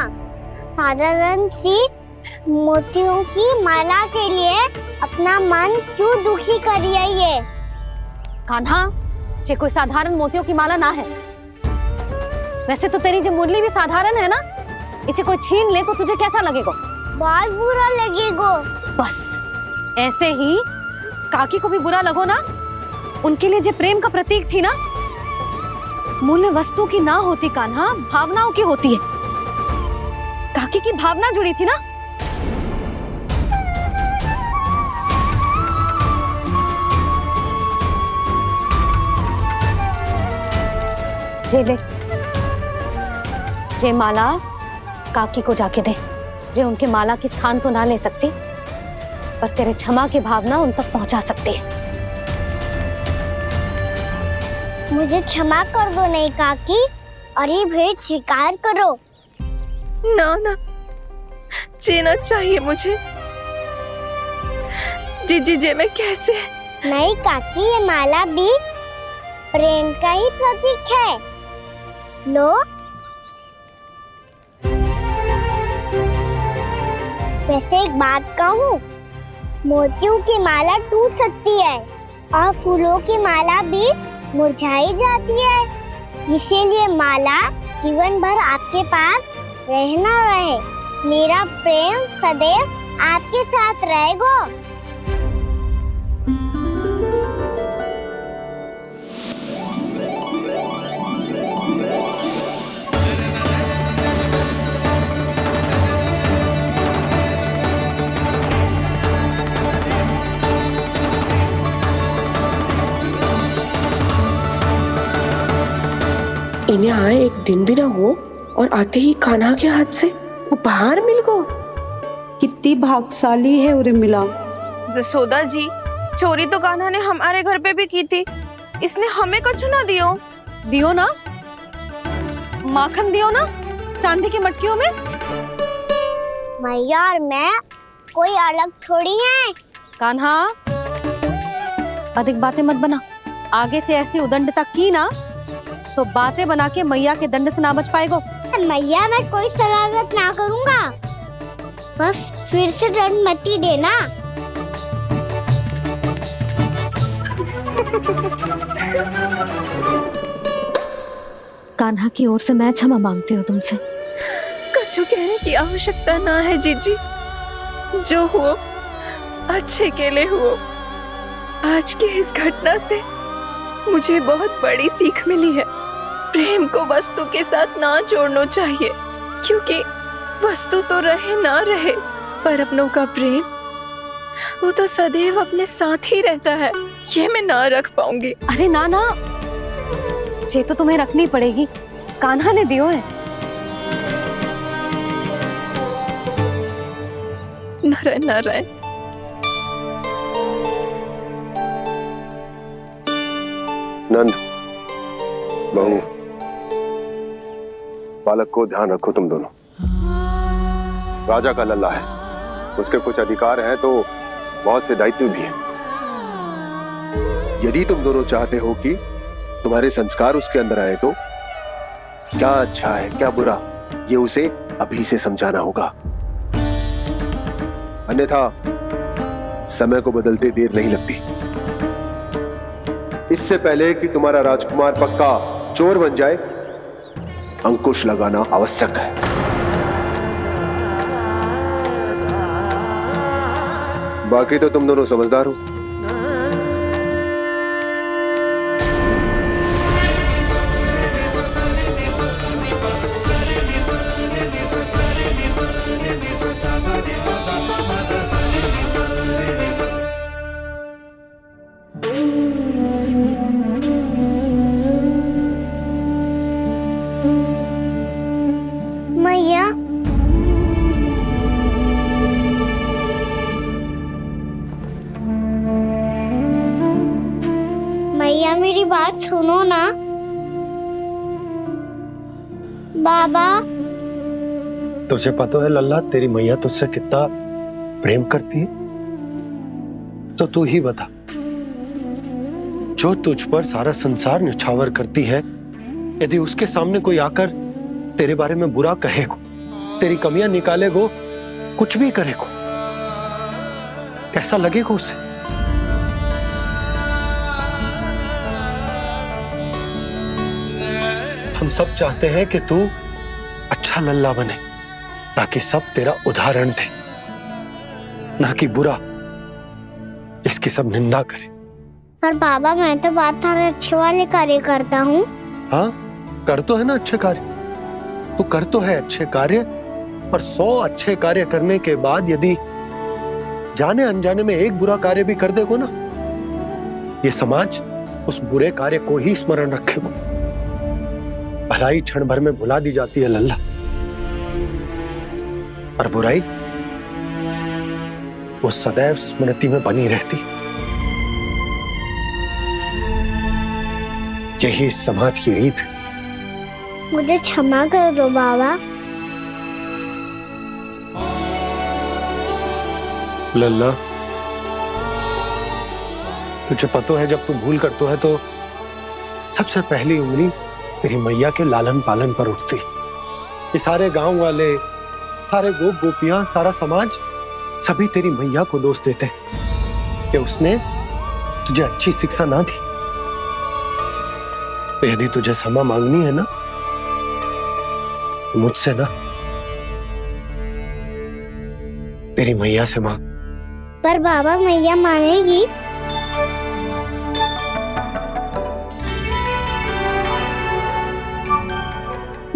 साधारण सी मोतियों की माला के लिए अपना मन क्यों दुखी करिए? ये कान्हा, ये कोई साधारण मोतियों की माला ना है। वैसे तो तेरी जो मुरली भी साधारण है ना, इसे कोई छीन ले तो तुझे कैसा लगेगा? बहुत बुरा लगेगा। बस ऐसे ही काकी को भी बुरा लगो ना। उनके लिए जो प्रेम का प्रतीक थी ना, मूल्य वस्तु की ना होती कान्हा, भावनाओं की होती है। काकी की भावना जुड़ी थी ना। जे ले, जे माला काकी को जाके दे। जे उनके माला की स्थान तो ना ले सकती, पर तेरे क्षमा की भावना उन तक पहुंचा सकती है। मुझे क्षमा कर दो नहीं काकी, और ये भेंट स्वीकार करो। ना ना, जीना चाहिए मुझे। जीजी जे मैं कैसे? नहीं काकी, ये माला भी प्रेम का ही प्रतीक है। लो, वैसे एक बात कहूँ, मोतियों की माला टूट सकती है और फूलों की माला भी मुरझाई जाती है। इसीलिए माला जीवन भर आपके पास रहना रहे। मेरा प्रेम सदैव आपके साथ रहेगा। इन्हें आए एक दिन भी ना हो और आते ही कान्हा के हाथ से उपहार मिल गो। कितनी भाग्यशाली है उर्मिला। जसोदा जी, चोरी तो कान्हा ने हमारे घर पे भी की थी, इसने हमें कछु ना दियो। दियो ना, माखन दियो ना, चांदी की मटकियों में। मैया और मैं कोई अलग थोड़ी हैं। कान्हा, अधिक बातें मत बना। आगे से ऐसी उदंडता की ना तो बातें बना के मैया के दंड से ना बच पाएगो। मैया, मैं कोई शरारत ना करूंगा, बस फिर से दंड मत ही देना। कान्हा की ओर से मैं क्षमा मांगती हूँ तुमसे। कछु कहने की आवश्यकता ना है जीजी, जो हुआ अच्छे के लिए हुआ। आज की इस घटना से मुझे बहुत बड़ी सीख मिली है। प्रेम को वस्तु के साथ ना जोड़ना चाहिए, क्योंकि वस्तु तो रहे ना रहे, पर अपनों का प्रेम वो तो सदैव अपने साथ ही रहता है। ये मैं ना रख पाऊंगी। अरे ना ना, ये तो तुम्हें रखनी पड़ेगी। कान्हा ने दियो है। नारायण नारायण। नंद, बहू, बालक को ध्यान रखो तुम दोनों। राजा का लल्ला है, उसके कुछ अधिकार हैं तो बहुत से दायित्व भी हैं। यदि तुम दोनों चाहते हो कि तुम्हारे संस्कार उसके अंदर आए तो क्या अच्छा है क्या बुरा ये उसे अभी से समझाना होगा, अन्यथा समय को बदलते देर नहीं लगती। इससे पहले कि तुम्हारा राजकुमार पक्का चोर बन जाए, अंकुश लगाना आवश्यक है। बाकी तो तुम दोनों समझदार हो। मैया, मैया मेरी बात सुनो ना। बाबा, तुझे पता है लल्ला, तेरी मैया तुझसे कितना प्रेम करती है? तो तू ही बता, जो तुझ पर सारा संसार निछावर करती है, यदि उसके सामने कोई आकर तेरे बारे में बुरा कहेगो, तेरी कमियां निकालेगो, कुछ भी करेगो, कैसा लगेगा उसे? हम सब चाहते हैं कि तू अच्छा लल्ला बने, ताकि सब तेरा उदाहरण दे, ना कि बुरा जिसकी सब निंदा करे। पर बाबा मैं तो बात हर अच्छे वाले कार्य करता हूँ। हाँ, कर तो है ना अच्छे कार्य, तू कर तो है अच्छे कार्य, पर 100 अच्छे कार्य करने के बाद यदि जाने अनजाने में एक बुरा कार्य भी कर देगो ना, ये समाज उस बुरे कार्य को ही स्मरण रखेगो। भलाई क्षण भर में भुला दी जाती है लल्ला, और बुराई वो सदैव स्मृति में बनी रहती। यही इस समाज की रीत। मुझे क्षमा कर दो बाबा। लल्ला, तुझे पता है जब तू भूल करतो है तो सबसे पहली उंगली तेरी मैया के लालन पालन पर उठती। ये सारे गांव वाले, सारे गोप गोपियां, सारा समाज सभी तेरी मैया को दोष देते कि उसने तुझे अच्छी शिक्षा ना दी। तो यदि तुझे क्षमा मांगनी है ना, मुझसे ना, तेरी मैया से मांग। पर बाबा मैया मानेगी?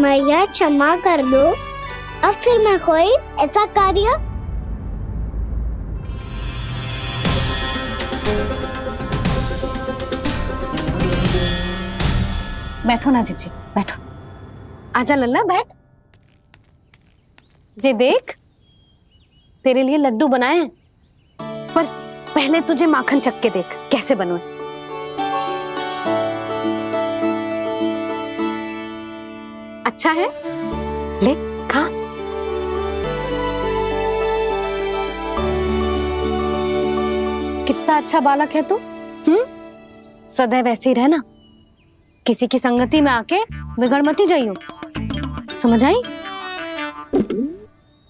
मैया क्षमा कर दो, अब फिर मैं कोई ऐसा कार्य। बैठो ना जीजी, बैठो। आजा लल्ला, बैठ। जे देख, तेरे लिए लड्डू बनाए हैं, पर पहले तुझे माखन चख के देख कैसे बने। अच्छा है, ले खा। कितना अच्छा बालक है तू। सदैव ऐसे ही रहना, किसी की संगति में आके बिगड़ मत ही जाइयो, समझ आई?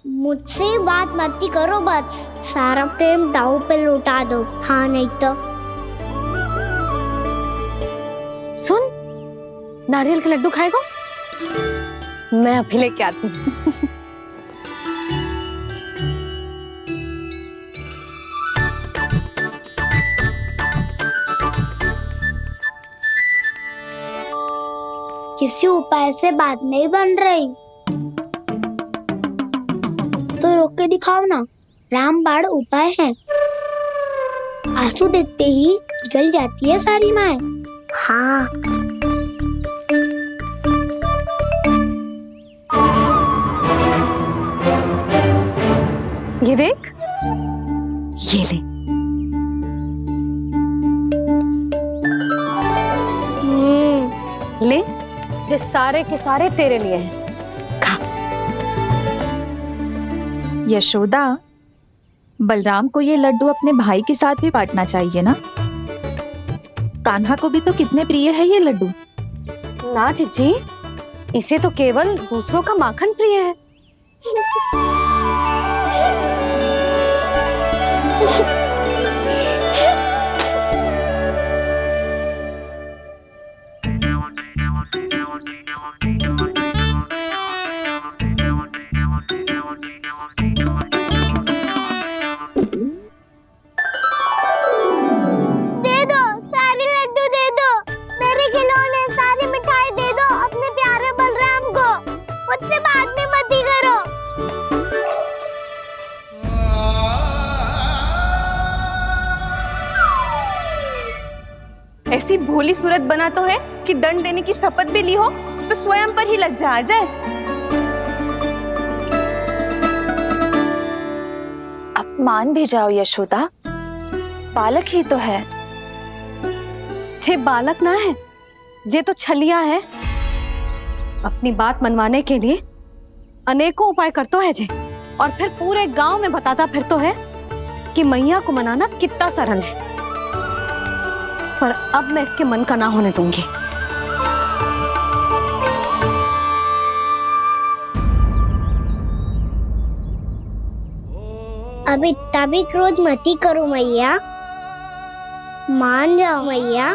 मुझसे बात मत ही करो, बस सारा प्रेम दाव पे लुटा दो। हाँ नहीं तो सुन, नारियल के लड्डू खाएगा? मैं अभी लेके आती हूँ। किसी उपाय से बात नहीं बन रही तो रोक के दिखाओ ना। रामबाण उपाय है, आंसू देखते ही निकल जाती है सारी माए। हाँ, ये देख, ये ले। ले, जो सारे के सारे तेरे लिए हैं। यशोदा, बलराम को ये लड्डू अपने भाई के साथ भी बांटना चाहिए ना। कान्हा को भी तो कितने प्रिय है ये लड्डू। ना जीजी, इसे तो केवल दूसरों का माखन प्रिय है। दे दो, सारे लड्डू दे दो, मेरे खिलौने, सारी मिठाई दे दो अपने प्यारे बलराम को। मुझसे बाद में मत ही करो। ऐसी भोली सूरत बना तो है कि दंड देने की शपथ भी ली हो तो स्वयं पर ही लज्जा आ जाए। अब मान भी जाओ यशोदा, बालक ही तो है। छे बालक ना है, जे तो छलिया है। अपनी बात मनवाने के लिए अनेकों उपाय करतो है जे, और फिर पूरे गांव में बताता फिरतो है कि मैया को मनाना कितना सरल है। पर अब मैं इसके मन का ना होने दूंगी। अब इतना भी क्रोध मत ही करो मैया, मान जाओ मैया।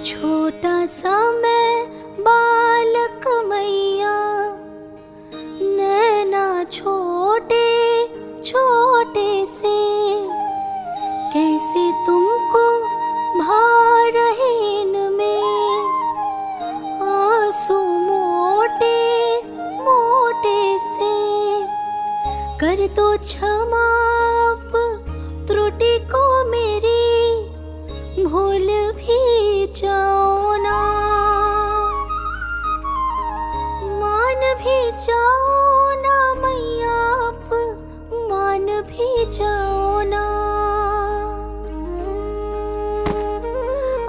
छोटा सा मैं बालक मैया, नैना छोटे छोटे से, कैसे तुमको भा रहे इनमें आंसू मोटे मोटे से। कर दो क्षमा त्रुटि को मेरी, भूल भी जाओ ना, मान भी जाओ ना मैया, आप मान भी जाओ ना।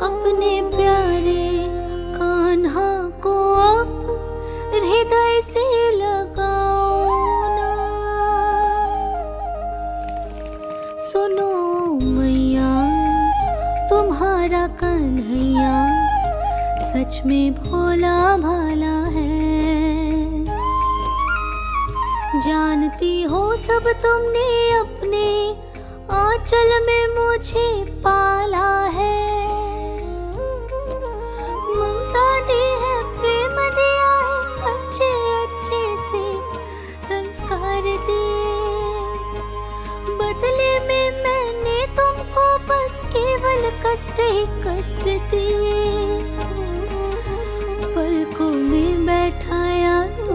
अपने प्यारे कान्हा को अब हृदय से लगाओ ना। सुनो मैया, तुम्हारा कन्हैया सच में भोला भाला है। जानती हो सब तुमने अपने आंचल में मुझे पाला है। ममता दी है, प्रेम दिया है, अच्छे अच्छे से संस्कार दिए। बदले में मैंने तुमको बस केवल कष्ट ही कष्ट दिए। पलकों में बैठाया तो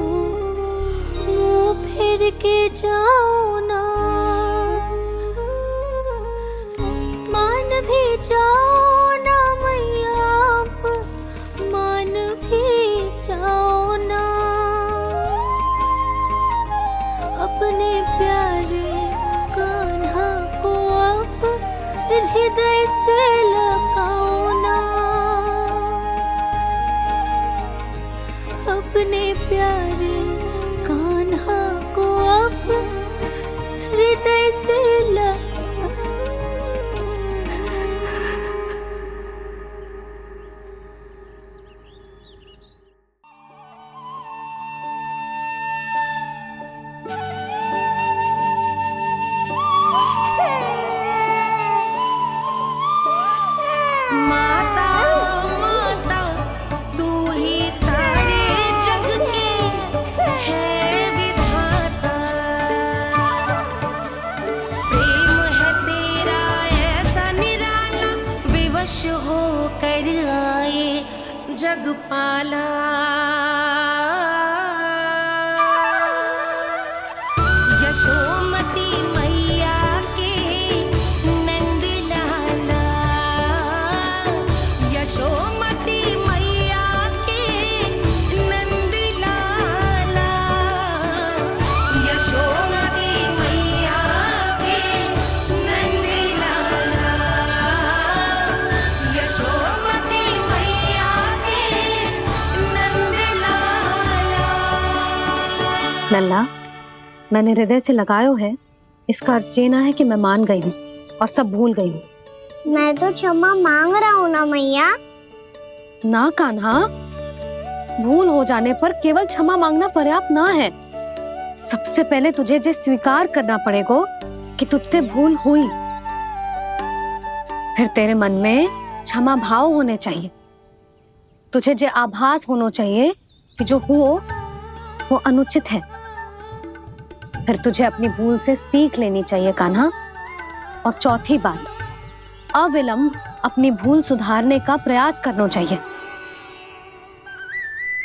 मुंह फेर के जाओ ना, मान भी जाओ ना मैया, आप मान भी जाओ ना। अपने प्यारे कान्हा को अब हृदय से लगाओ ना। अपने प्यारे कान्हा को अब हृदय से जगपाला। यशोमती मैया के नंद लाला, यशोमती मैया के नंद लाला, यशोमती मैया के नंद लाला। लल्ला, मैंने हृदय से लगायो है, इसका अर्थ ये ना है कि मैं मान गई हूँ और सब भूल गई हूँ। मैं तो क्षमा मांग रहा हूँ ना मैया। ना कान्हा, भूल हो जाने पर केवल क्षमा मांगना पर्याप्त ना है। सबसे पहले तुझे ये स्वीकार करना पड़ेगा कि तुझसे भूल हुई। फिर तेरे मन में क्षमा भाव होने चाहिए। तुझे जो आभास होना चाहिए कि जो हुआ वो अनुचित है। फिर तुझे अपनी भूल से सीख लेनी चाहिए कान्हा। और चौथी बात, अविलंब अपनी भूल सुधारने का प्रयास करना चाहिए।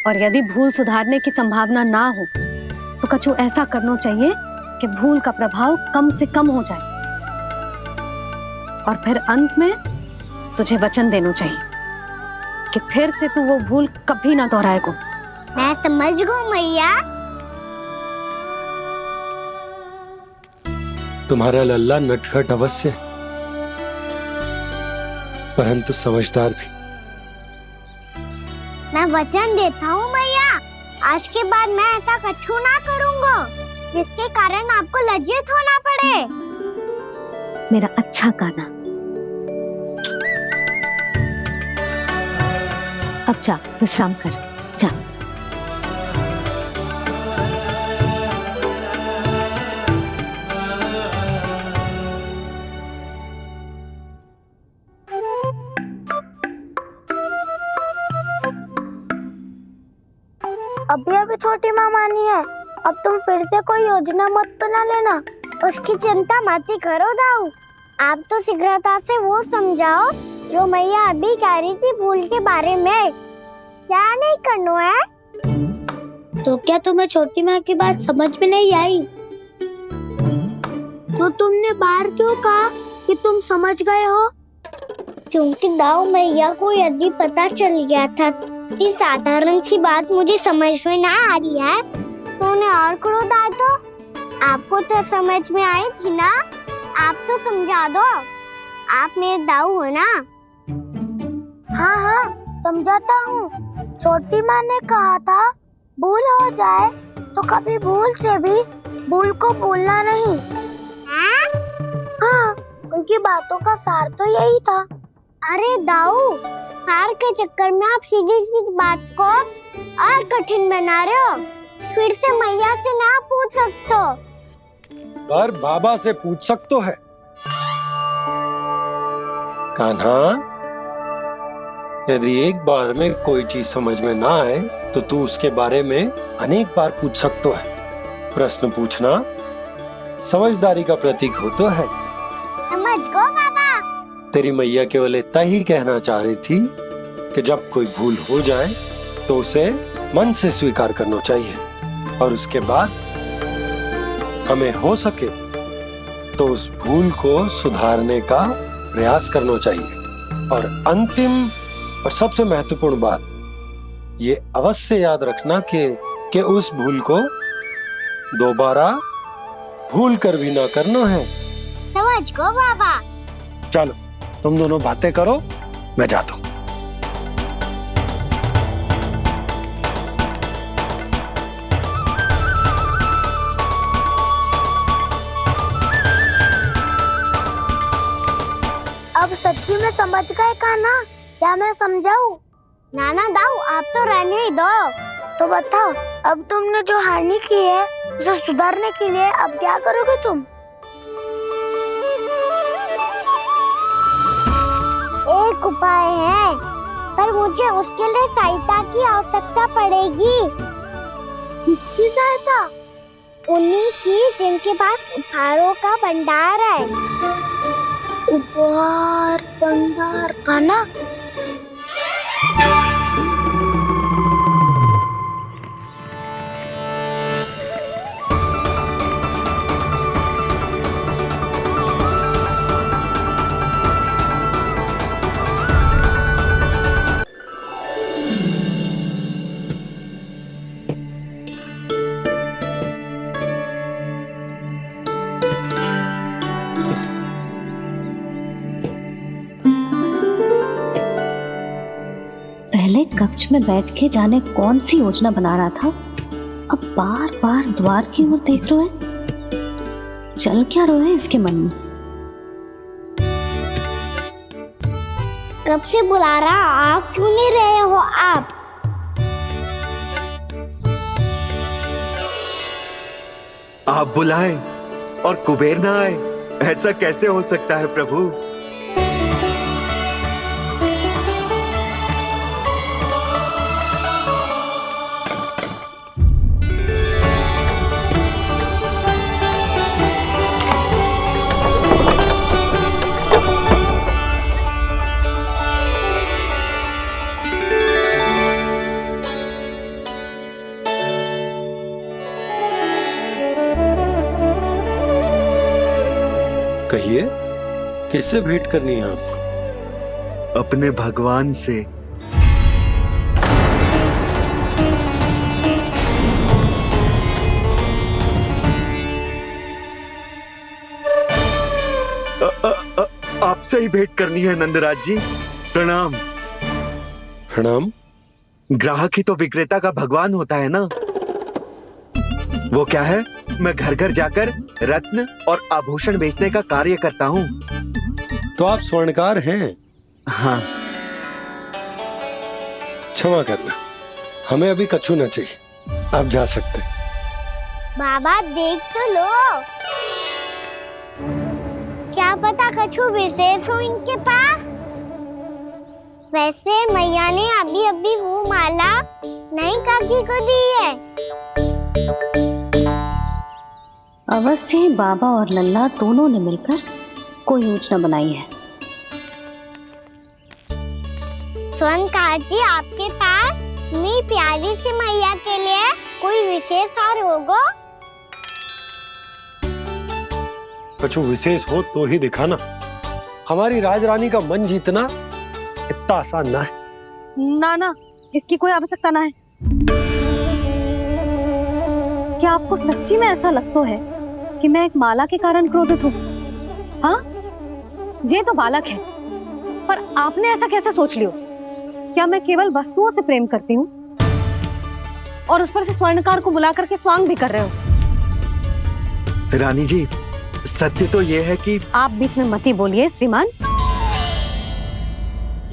और यदि भूल सुधारने की संभावना ना हो तो कछु ऐसा करना चाहिए कि भूल का प्रभाव कम से कम हो जाए। और फिर अंत में तुझे वचन देना चाहिए कि फिर से तू वो भूल कभी ना दोहराएगा। मैं समझ गई मैया। तुम्हारा लल्ला नटखट अवश्य है, परंतु समझदार भी। मैं वचन देता हूँ मैया, आज के बाद मैं ऐसा कछु ना करूँगा जिसके कारण आपको लज्जित होना पड़े। मेरा अच्छा कान्हा, अब जा विश्राम कर, जा। अभी अभी छोटी माँ मानी है, अब तुम फिर से कोई योजना मत बना लेना। उसकी चिंता मत ही करो दाऊ। आप तो शीघ्रता से वो समझाओ जो मैया अभी कह रही थी भूल के बारे में। क्या नहीं करना है? तो क्या तुम्हें छोटी माँ की बात समझ में नहीं आई? तो तुमने बाहर क्यों कहा कि तुम समझ गए हो? क्योंकि दाऊ मैया को यदि पता चल गया था कि साधारण सी बात मुझे समझ में ना आ रही है तो उन्हें और क्रोध आया। तो आपको तो समझ में आई थी ना, आप तो समझा दो। आप मेरे दाऊ हो ना। हाँ हाँ समझाता हूँ। छोटी माँ ने कहा था भूल हो जाए तो कभी भूल से भी भूल को भूलना नहीं। हाँ, उनकी बातों का सार तो यही था। अरे दाऊ, सार के चक्कर में आप सीधी सीधी बात को और कठिन बना रहे हो। फिर से मैया से ना पूछ सकते हो, पर बाबा से पूछ सकते है। कान्हा, यदि एक बार में कोई चीज समझ में ना आए तो तू उसके बारे में अनेक बार पूछ सकते है। प्रश्न पूछना समझदारी का प्रतीक होता है। समझ गो बाबा। तेरी मैया केवल इतना ही कहना चाह रही थी कि जब कोई भूल हो जाए तो उसे मन से स्वीकार करना चाहिए और उसके बाद हमें हो सके तो उस भूल को सुधारने का प्रयास करना चाहिए। और अंतिम और सबसे महत्वपूर्ण बात ये अवश्य याद रखना कि उस भूल को दोबारा भूल कर भी ना करना है। समझ गो बाबा। चलो तुम दोनों बातें करो, मैं जाता हूँ। अब सच्ची में समझ गए कान्हा? क्या मैं समझाऊं? नाना दाऊ, आप तो रहने ही दो। तो बताओ, अब तुमने जो हानि की है उसे सुधारने के लिए अब क्या करोगे तुम? एक उपाय है, पर मुझे उसके लिए सहायता की आवश्यकता पड़ेगी। किसकी सहायता? उन्हीं की जिनके पास उपहारों का भंडार है। उपहार भंडार का ना? पहले कक्ष में बैठ के जाने कौन सी योजना बना रहा था अब बार बार द्वार की ओर देख रहे हैं, चल क्या रहे हैं इसके मन में? कब से बुला रहा, आप क्यों नहीं रहे हो? आप बुलाएं और कुबेर ना आए, ऐसा कैसे हो सकता है प्रभु? कहिए, किससे भेंट करनी है आपको? अपने भगवान से। आपसे ही भेंट करनी है नंदराज जी। प्रणाम। प्रणाम। ग्राहक ही तो विक्रेता का भगवान होता है ना। वो क्या है, मैं घर घर जाकर रत्न और आभूषण बेचने का कार्य करता हूँ। तो आप स्वर्णकार हैं? हाँ। क्षमा करना, हमें अभी कछु न चाहिए, आप जा सकते हैं। बाबा देख तो लो, क्या पता कछु विशेष हो इनके पास। वैसे मैया ने अभी अभी वो माला नई काकी को दी है। अवश्य ही बाबा और लल्ला दोनों ने मिलकर कोई योजना बनाई है। स्वर्णकार जी, आपके पास मेरी प्यारी सी मैया के लिए कोई विशेष और होगा? कछु विशेष हो तो ही दिखाना। हमारी राजरानी का मन जीतना इतना आसान ना है। ना ना, इसकी कोई आवश्यकता ना है। क्या आपको सच्ची में ऐसा लगता है कि मैं एक माला के कारण क्रोधित हूँ? हाँ, ये तो बालक है, पर आपने ऐसा कैसे सोच लियो? क्या मैं केवल वस्तुओं से प्रेम करती हूँ और उस पर से स्वर्णकार को बुला करके स्वांग भी कर रहे हो? रानी जी, सत्य तो ये है कि आप बीच में मत ही बोलिए श्रीमान।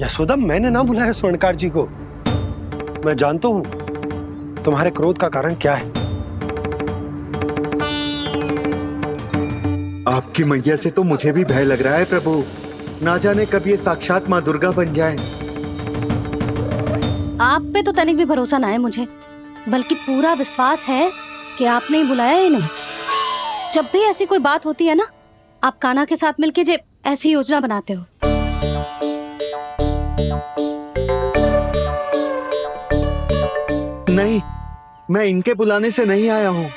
यशोदा, मैंने ना बुलाया स्वर्णकार जी को। मैं जानता हूँ तुम्हारे क्रोध का कारण क्या है। आपकी मैया से तो मुझे भी भय लग रहा है प्रभु। ना जाने कब ये साक्षात माँ दुर्गा बन जाए। आप पे तो तनिक भी भरोसा ना है मुझे, बल्कि पूरा विश्वास है कि आपने ही बुलाया है इन्हें। जब भी ऐसी कोई बात होती है ना, आप कान्हा के साथ मिलके जे ऐसी योजना बनाते हो। नहीं, मैं इनके बुलाने से नहीं आया हूँ।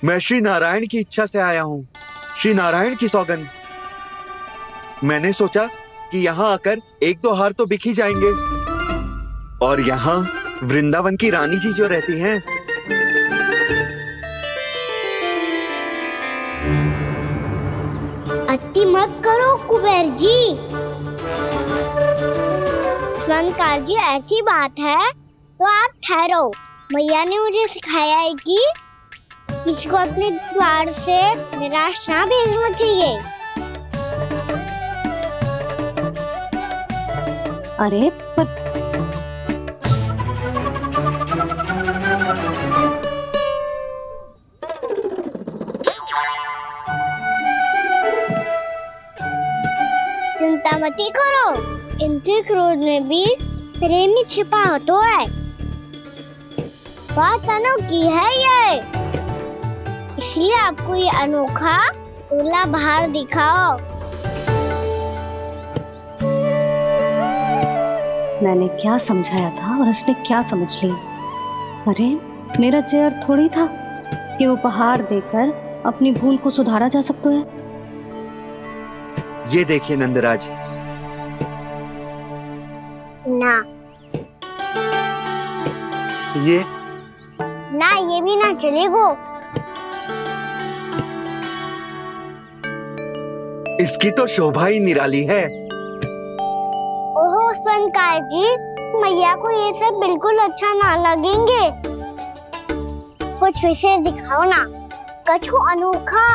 मैं श्री नारायण की इच्छा से आया हूँ, श्री नारायण की सौगंध। मैंने सोचा कि यहाँ आकर एक दो हार तो बिक ही जाएंगे। और यहाँ वृंदावन की रानी जी जो रहती हैं, अति मत करो कुबेर जी। स्वर्णकार जी, ऐसी बात है तो आप ठहरो। मैया ने मुझे सिखाया है कि किसी को अपने द्वार से निराश ना भेजना चाहिए। अरे पर चिंता मत करो, इनके क्रोध में भी प्रेम ही छिपा तो है। बात अनोखी है ये, इसलिए आपको ये अनोखा दूल्हा बाहर दिखाओ। मैंने क्या समझाया था और उसने क्या समझ लिया? अरे मेरा चेयर थोड़ी था कि उपहार देकर अपनी भूल को सुधारा जा सकता है। ये देखिए नंदराज। ना ये ना, ये भी ना चलेगो। इसकी तो शोभा ही निराली है। ओहो स्वर्णकार जी, मैया को ये सब बिल्कुल अच्छा ना लगेंगे। वो कुछ विशेष दिखाओ ना, कछु अनोखा।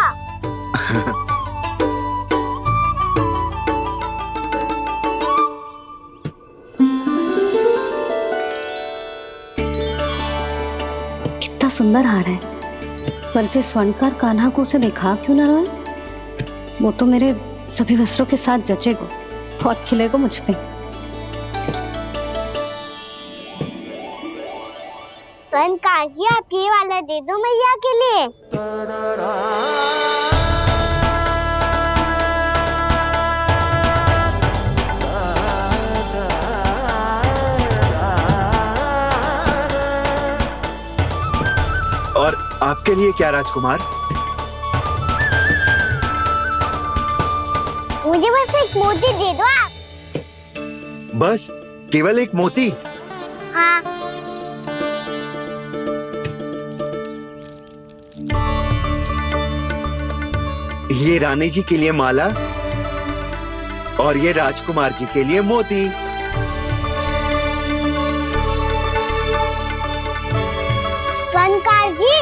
कितना सुंदर हार है, पर जो स्वर्णकार कान्हा को उसे दिखा क्यों ना रोए? वो तो मेरे सभी वस्त्रों के साथ जचेगा, बहुत खिलेगा मुझ पे। स्वर्णकार जी, आप ये वाला दे दो मैया के लिए। और आपके लिए क्या राजकुमार? मुझे बस एक मोती दे दो आप। बस केवल एक मोती? हाँ। ये रानी जी के लिए माला और ये राजकुमार जी के लिए मोती। स्वर्णकार जी,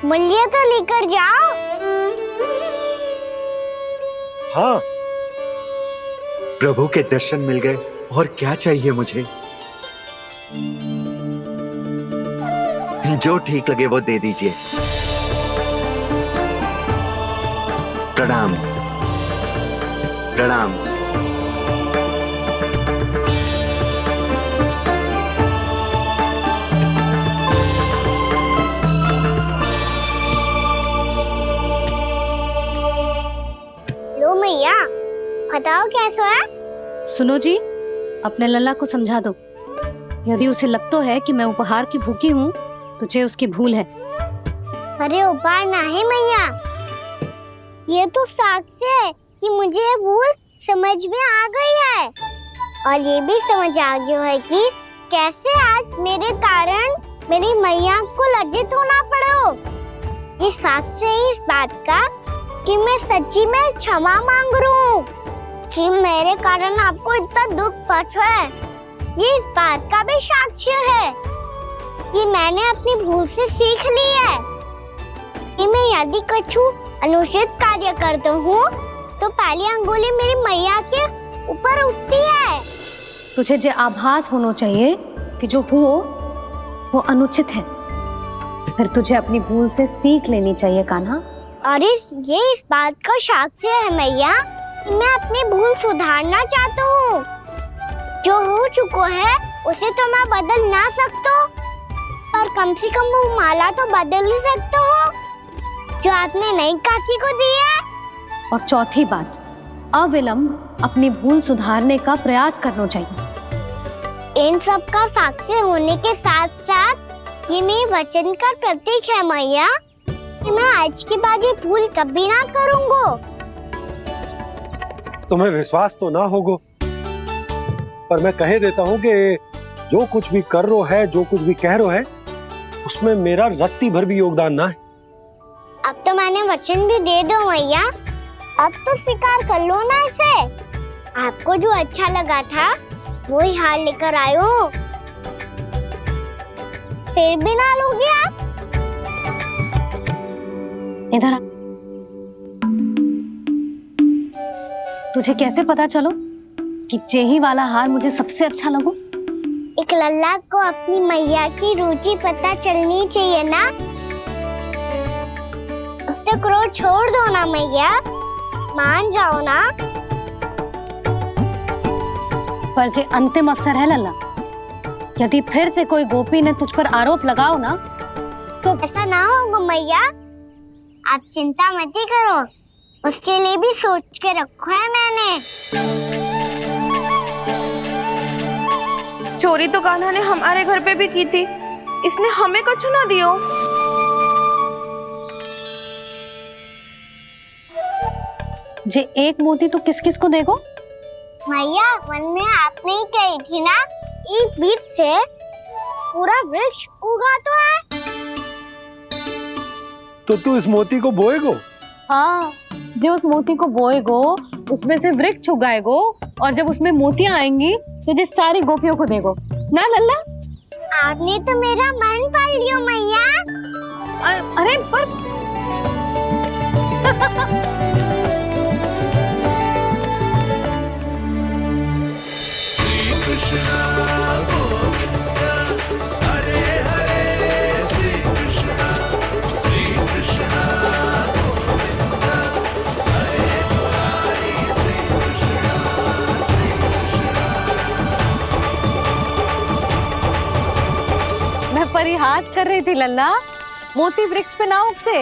मूल्य तो लेकर जाओ। हाँ, प्रभु के दर्शन मिल गए, और क्या चाहिए मुझे? जो ठीक लगे वो दे दीजिए। प्रणाम प्रणाम। लो मैया, बताओ कैसा है? सुनो जी, अपने लल्ला को समझा दो, यदि उसे लगता है कि मैं उपहार की भूखी हूँ तो ये उसकी भूल है। अरे उपहार ना है मैया, ये तो साक्ष्य है कि मुझे ये भूल समझ में आ गई है, और ये भी समझ आ गया है कि कैसे आज मेरे कारण मेरी मैया को लज्जित होना पड़ो। ये साक्ष्य है इस बात का कि मैं सच्ची में क्षमा मांग रहा हूँ कि मेरे कारण आपको इतना दुख पहुंचा है। ये इस बात का भी साक्ष्य है कि मैंने अपनी भूल से सीख ली है कि मैं यदि कछु अनुचित कार्य करता हूँ तो पहली अंगुली मेरी मैया के ऊपर उठती है। तुझे जो आभास होना चाहिए कि जो हुआ वो अनुचित है, फिर तुझे अपनी भूल से सीख लेनी चाहिए कान्हा। और ये इस बात का साक्ष्य है मैया कि मैं अपनी भूल सुधारना चाहता हूँ। जो हो चुका है उसे तो मैं बदल ना सकता, पर कम से कम वो माला तो बदल ही सकता हूँ जो आपने नई काकी को दी है। और चौथी बात, अविलंब अपनी भूल सुधारने का प्रयास करना चाहिए। इन सब का साक्षी होने के साथ साथ ये मेरे वचन का प्रतीक है मैया कि मैं आज के बाद ये भूल कभी ना करूँगा। तुम्हें विश्वास तो ना होगा, पर मैं कह देता हूँ कि जो कुछ भी कर रो है, जो कुछ भी कह रो है, उसमें मेरा रत्ती भर भी योगदान ना है। अब तो मैंने वचन भी दे दो मैया, अब तो स्वीकार कर लो ना इसे। आपको जो अच्छा लगा था वो ही हार लेकर आयो, फिर भी ना लोगे आप? इधर आ। तुझे कैसे पता चलो कि जेही वाला हार मुझे सबसे अच्छा लगो? एक लल्ला को अपनी मैया की रुचि पता चलनी चाहिए ना। अब तो क्रोध छोड़ दो ना मैया, मान जाओ ना। पर जे अंतिम अवसर है लल्ला, यदि फिर से कोई गोपी ने तुझ पर आरोप लगाओ ना तो ऐसा ना होगा मैया, आप चिंता मत करो, उसके लिए भी सोच के रखा है मैंने। चोरी तो कान्हा ने हमारे घर पे भी की थी, इसने हमें कुछ ना दियो। जे एक मोती तो किस किस को देगो? मैया, मन में आपने ही कही थी ना, एक बीज से पूरा वृक्ष उगा तो है। तो तू इस मोती को बोएगो? हाँ, जो उस मोती को बोएगो उसमें से वृक्ष उगाएगो, और जब उसमें मोतियां आएंगी तो जिस सारी गोपियों को देगो ना लल्ला। आपने तो मेरा मन पढ़ लियो मैया। अरे पर परिहास कर रही थी लल्ला, मोती वृक्ष पे ना उगते।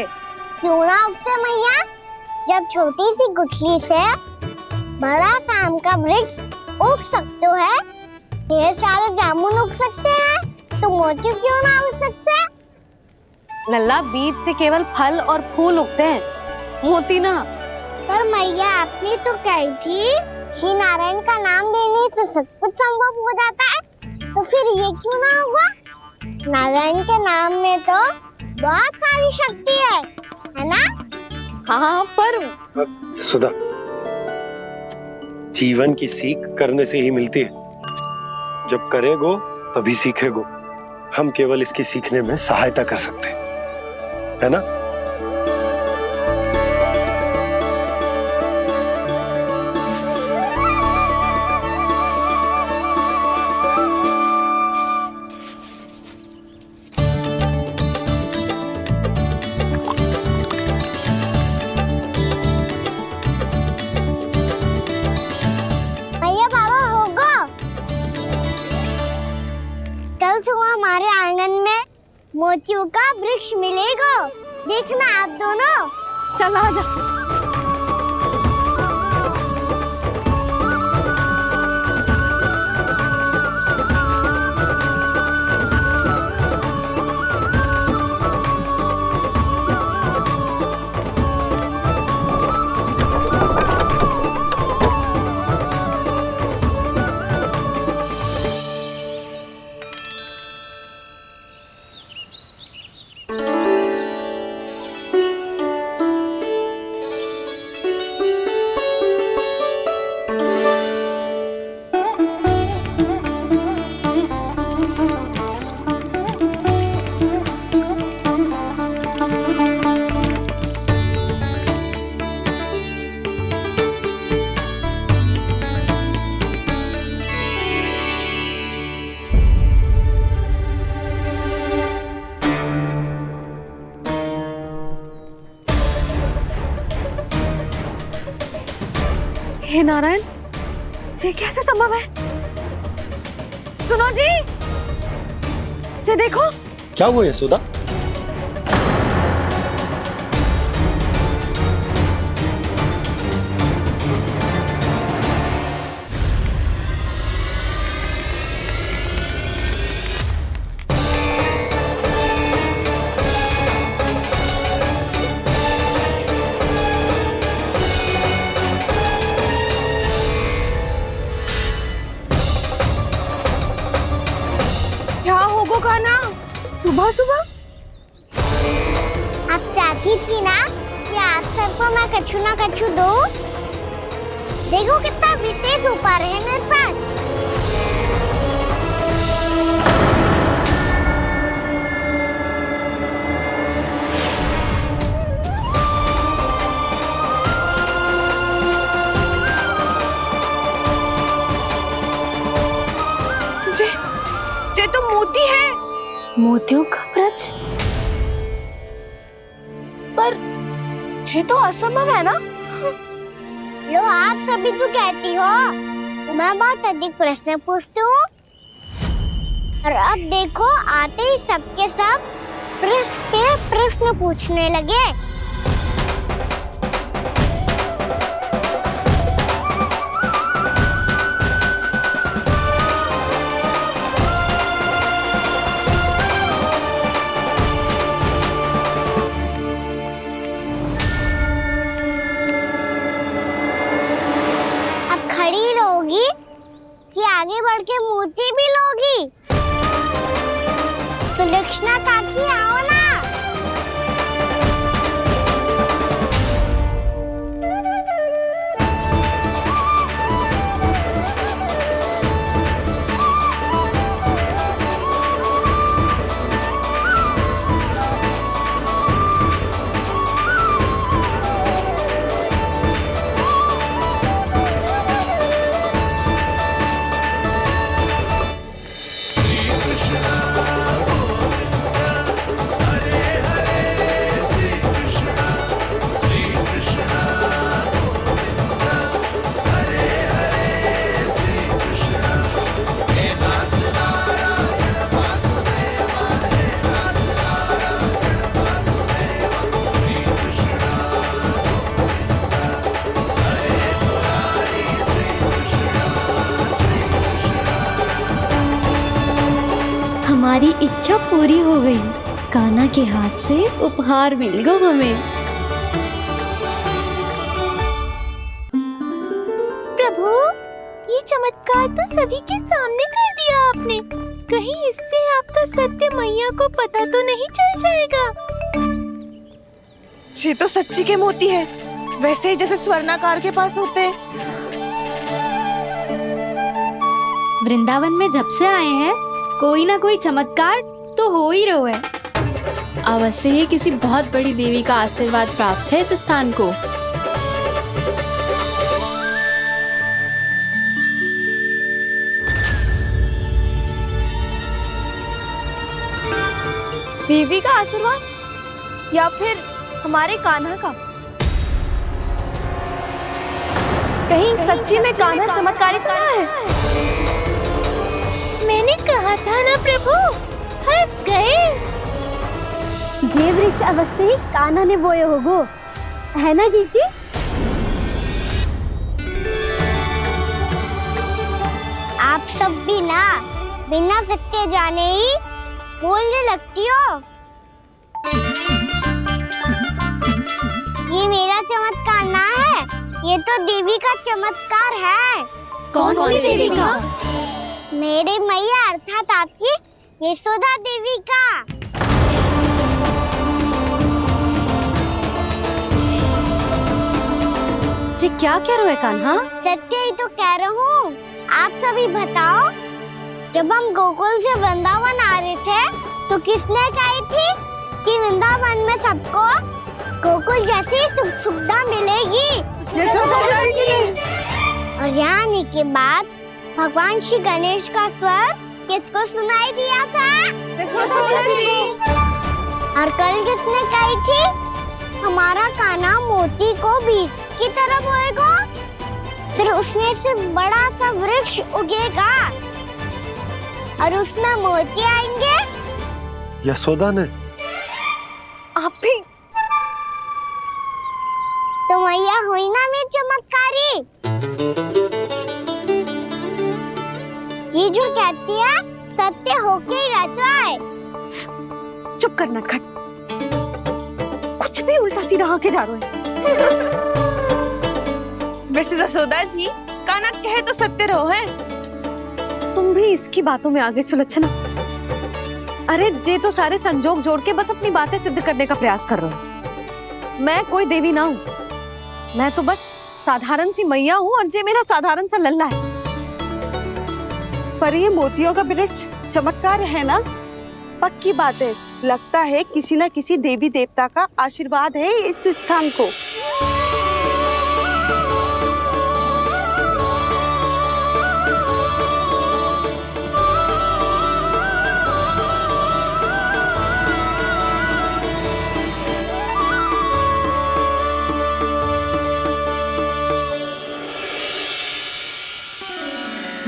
क्यों ना उगते मैया? जब छोटी सी गुठली से बड़ा आम का वृक्ष उग सकते है, ढेर सारे जामुन उग सकते हैं, तो मोती क्यों ना उग सकते? लल्ला, बीज से केवल फल और फूल उगते हैं, मोती ना। पर मैया आपने तो कही थी श्री नारायण का नाम लेने से सब कुछ संभव हो जाता है, तो फिर ये क्यों ना हुआ? नारायण के नाम में तो बहुत सारी शक्ति है ना? हाँ, पर सुधा, जीवन की सीख करने से ही मिलती है। जब करेगो तभी सीखेगो। हम केवल इसकी सीखने में सहायता कर सकते हैं, है ना? सुबह हमारे आंगन में मोतियों का वृक्ष मिलेगा, देखना आप दोनों। चल आजा। हे नारायण, ये कैसे संभव है? सुनो जी, ये देखो। क्या हुआ यशोदा? सुबह सुबह आप चाहती थी ना कि आज सबको मैं कछु ना कछु दूं? देखो कितना विशेष उपहार है मेरे पास। ये तो मोती है। मोतियों का ब्रज? पर ये तो असंभव है ना? लो, आप सभी तो कहती हो मैं बहुत अधिक प्रश्न पूछती हूँ, और अब देखो आते ही सबके सब प्रश्न पे प्रश्न पूछने लगे। कि आगे बढ़ के मोती भी लोगी? सुलक्षणा काकी, आओ ना। हमारी इच्छा पूरी हो गई। कान्हा के हाथ से उपहार मिल गया हमें। प्रभु, ये चमत्कार तो सभी के सामने कर दिया आपने। कहीं इससे आपका सत्य मैया को पता तो नहीं चल जाएगा? ये तो सच्ची के मोती है, वैसे ही जैसे स्वर्णाकार के पास होते हैं। वृंदावन में जब से आए हैं कोई ना कोई चमत्कार तो हो ही रहा है। अवश्य ही किसी बहुत बड़ी देवी का आशीर्वाद प्राप्त है इस स्थान को। देवी का आशीर्वाद या फिर हमारे कान्हा का? कहीं सच्ची में कान्हा चमत्कारी तो ना है? मैंने कहा था ना प्रभु, फंस गए। ये वृक्ष अवश्य ही कान्हा ने बोए होगो, है ना जीजी? आप सब भी ना बिना सत्य जाने ही बोलने लगती हो। ये मेरा चमत्कार ना है, ये तो देवी का चमत्कार है। कौन सी देवी का? मेरे मैया अर्थात आपकी यशोदा देवी का। जी क्या कह रहे हो कान्हा? सत्य ही तो कह रहा हूँ। आप सभी बताओ, जब हम गोकुल से वृंदावन आ रहे थे तो किसने कही थी कि वृंदावन में सबको गोकुल जैसी सुख सुविधा मिलेगी? और यहाँ आने के बाद भगवान श्री गणेश का स्वर किसको सुनाई दिया था? और कल किसने कही थी हमारा कान्हा मोती को बीज की तरफ होएगा, फिर उसमें से बड़ा सा वृक्ष उगेगा और उसमें मोती आएंगे? यशोदा ने? आप भी? तो मैया हुई ना मेरी चमत्कारी। ये जो कहती है सत्य होके ही रहता है। चुप कर नटखट, कुछ भी उल्टा सीधा आके जा रहे हैं। वैसे यशोदा जी, कान्हा कहे तो सत्य रहो है। तुम भी इसकी बातों में आगे सुलझना। अरे जे तो सारे संजोग जोड़ के बस अपनी बातें सिद्ध करने का प्रयास कर रहे हो। मैं कोई देवी ना हूँ, मैं तो बस साधारण सी मैया हूँ और जे मेरा साधारण सा लल्ला है। पर ये मोतियों का वृक्ष चमत्कार है ना? पक्की बात है, लगता है किसी न किसी देवी देवता का आशीर्वाद है इस स्थान को।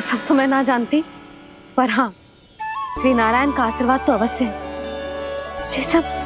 सब तो मैं ना जानती, पर हाँ, श्री नारायण का आशीर्वाद तो अवश्य है। ये सब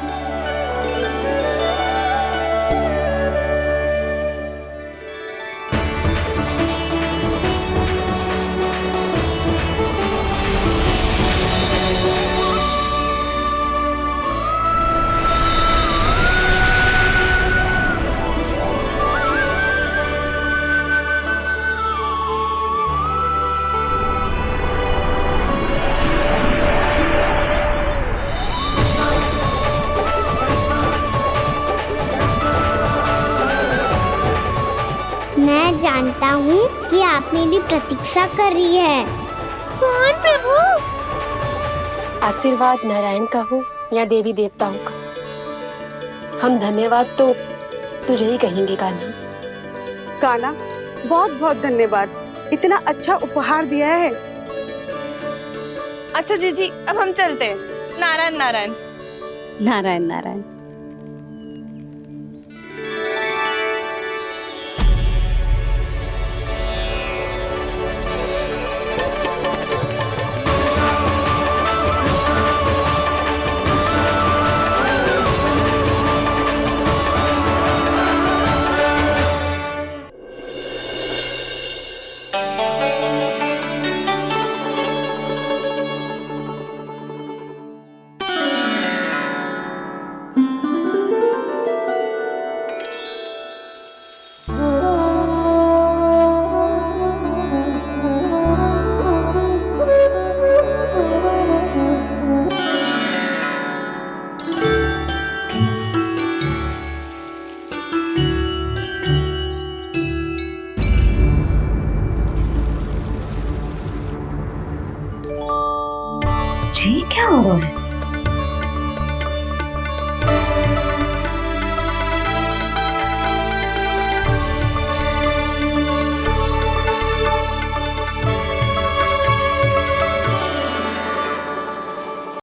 मैं जानता हूँ कि आप मेरी प्रतीक्षा कर रही है। कौन प्रभु? आशीर्वाद नारायण का हो या देवी देवताओं का, हम धन्यवाद तो तुझे ही कहेंगे कान्हा। कान्हा, बहुत बहुत धन्यवाद, इतना अच्छा उपहार दिया है। अच्छा जीजी, अब हम चलते हैं। नारायण नारायण। नारायण नारायण। समारोह है।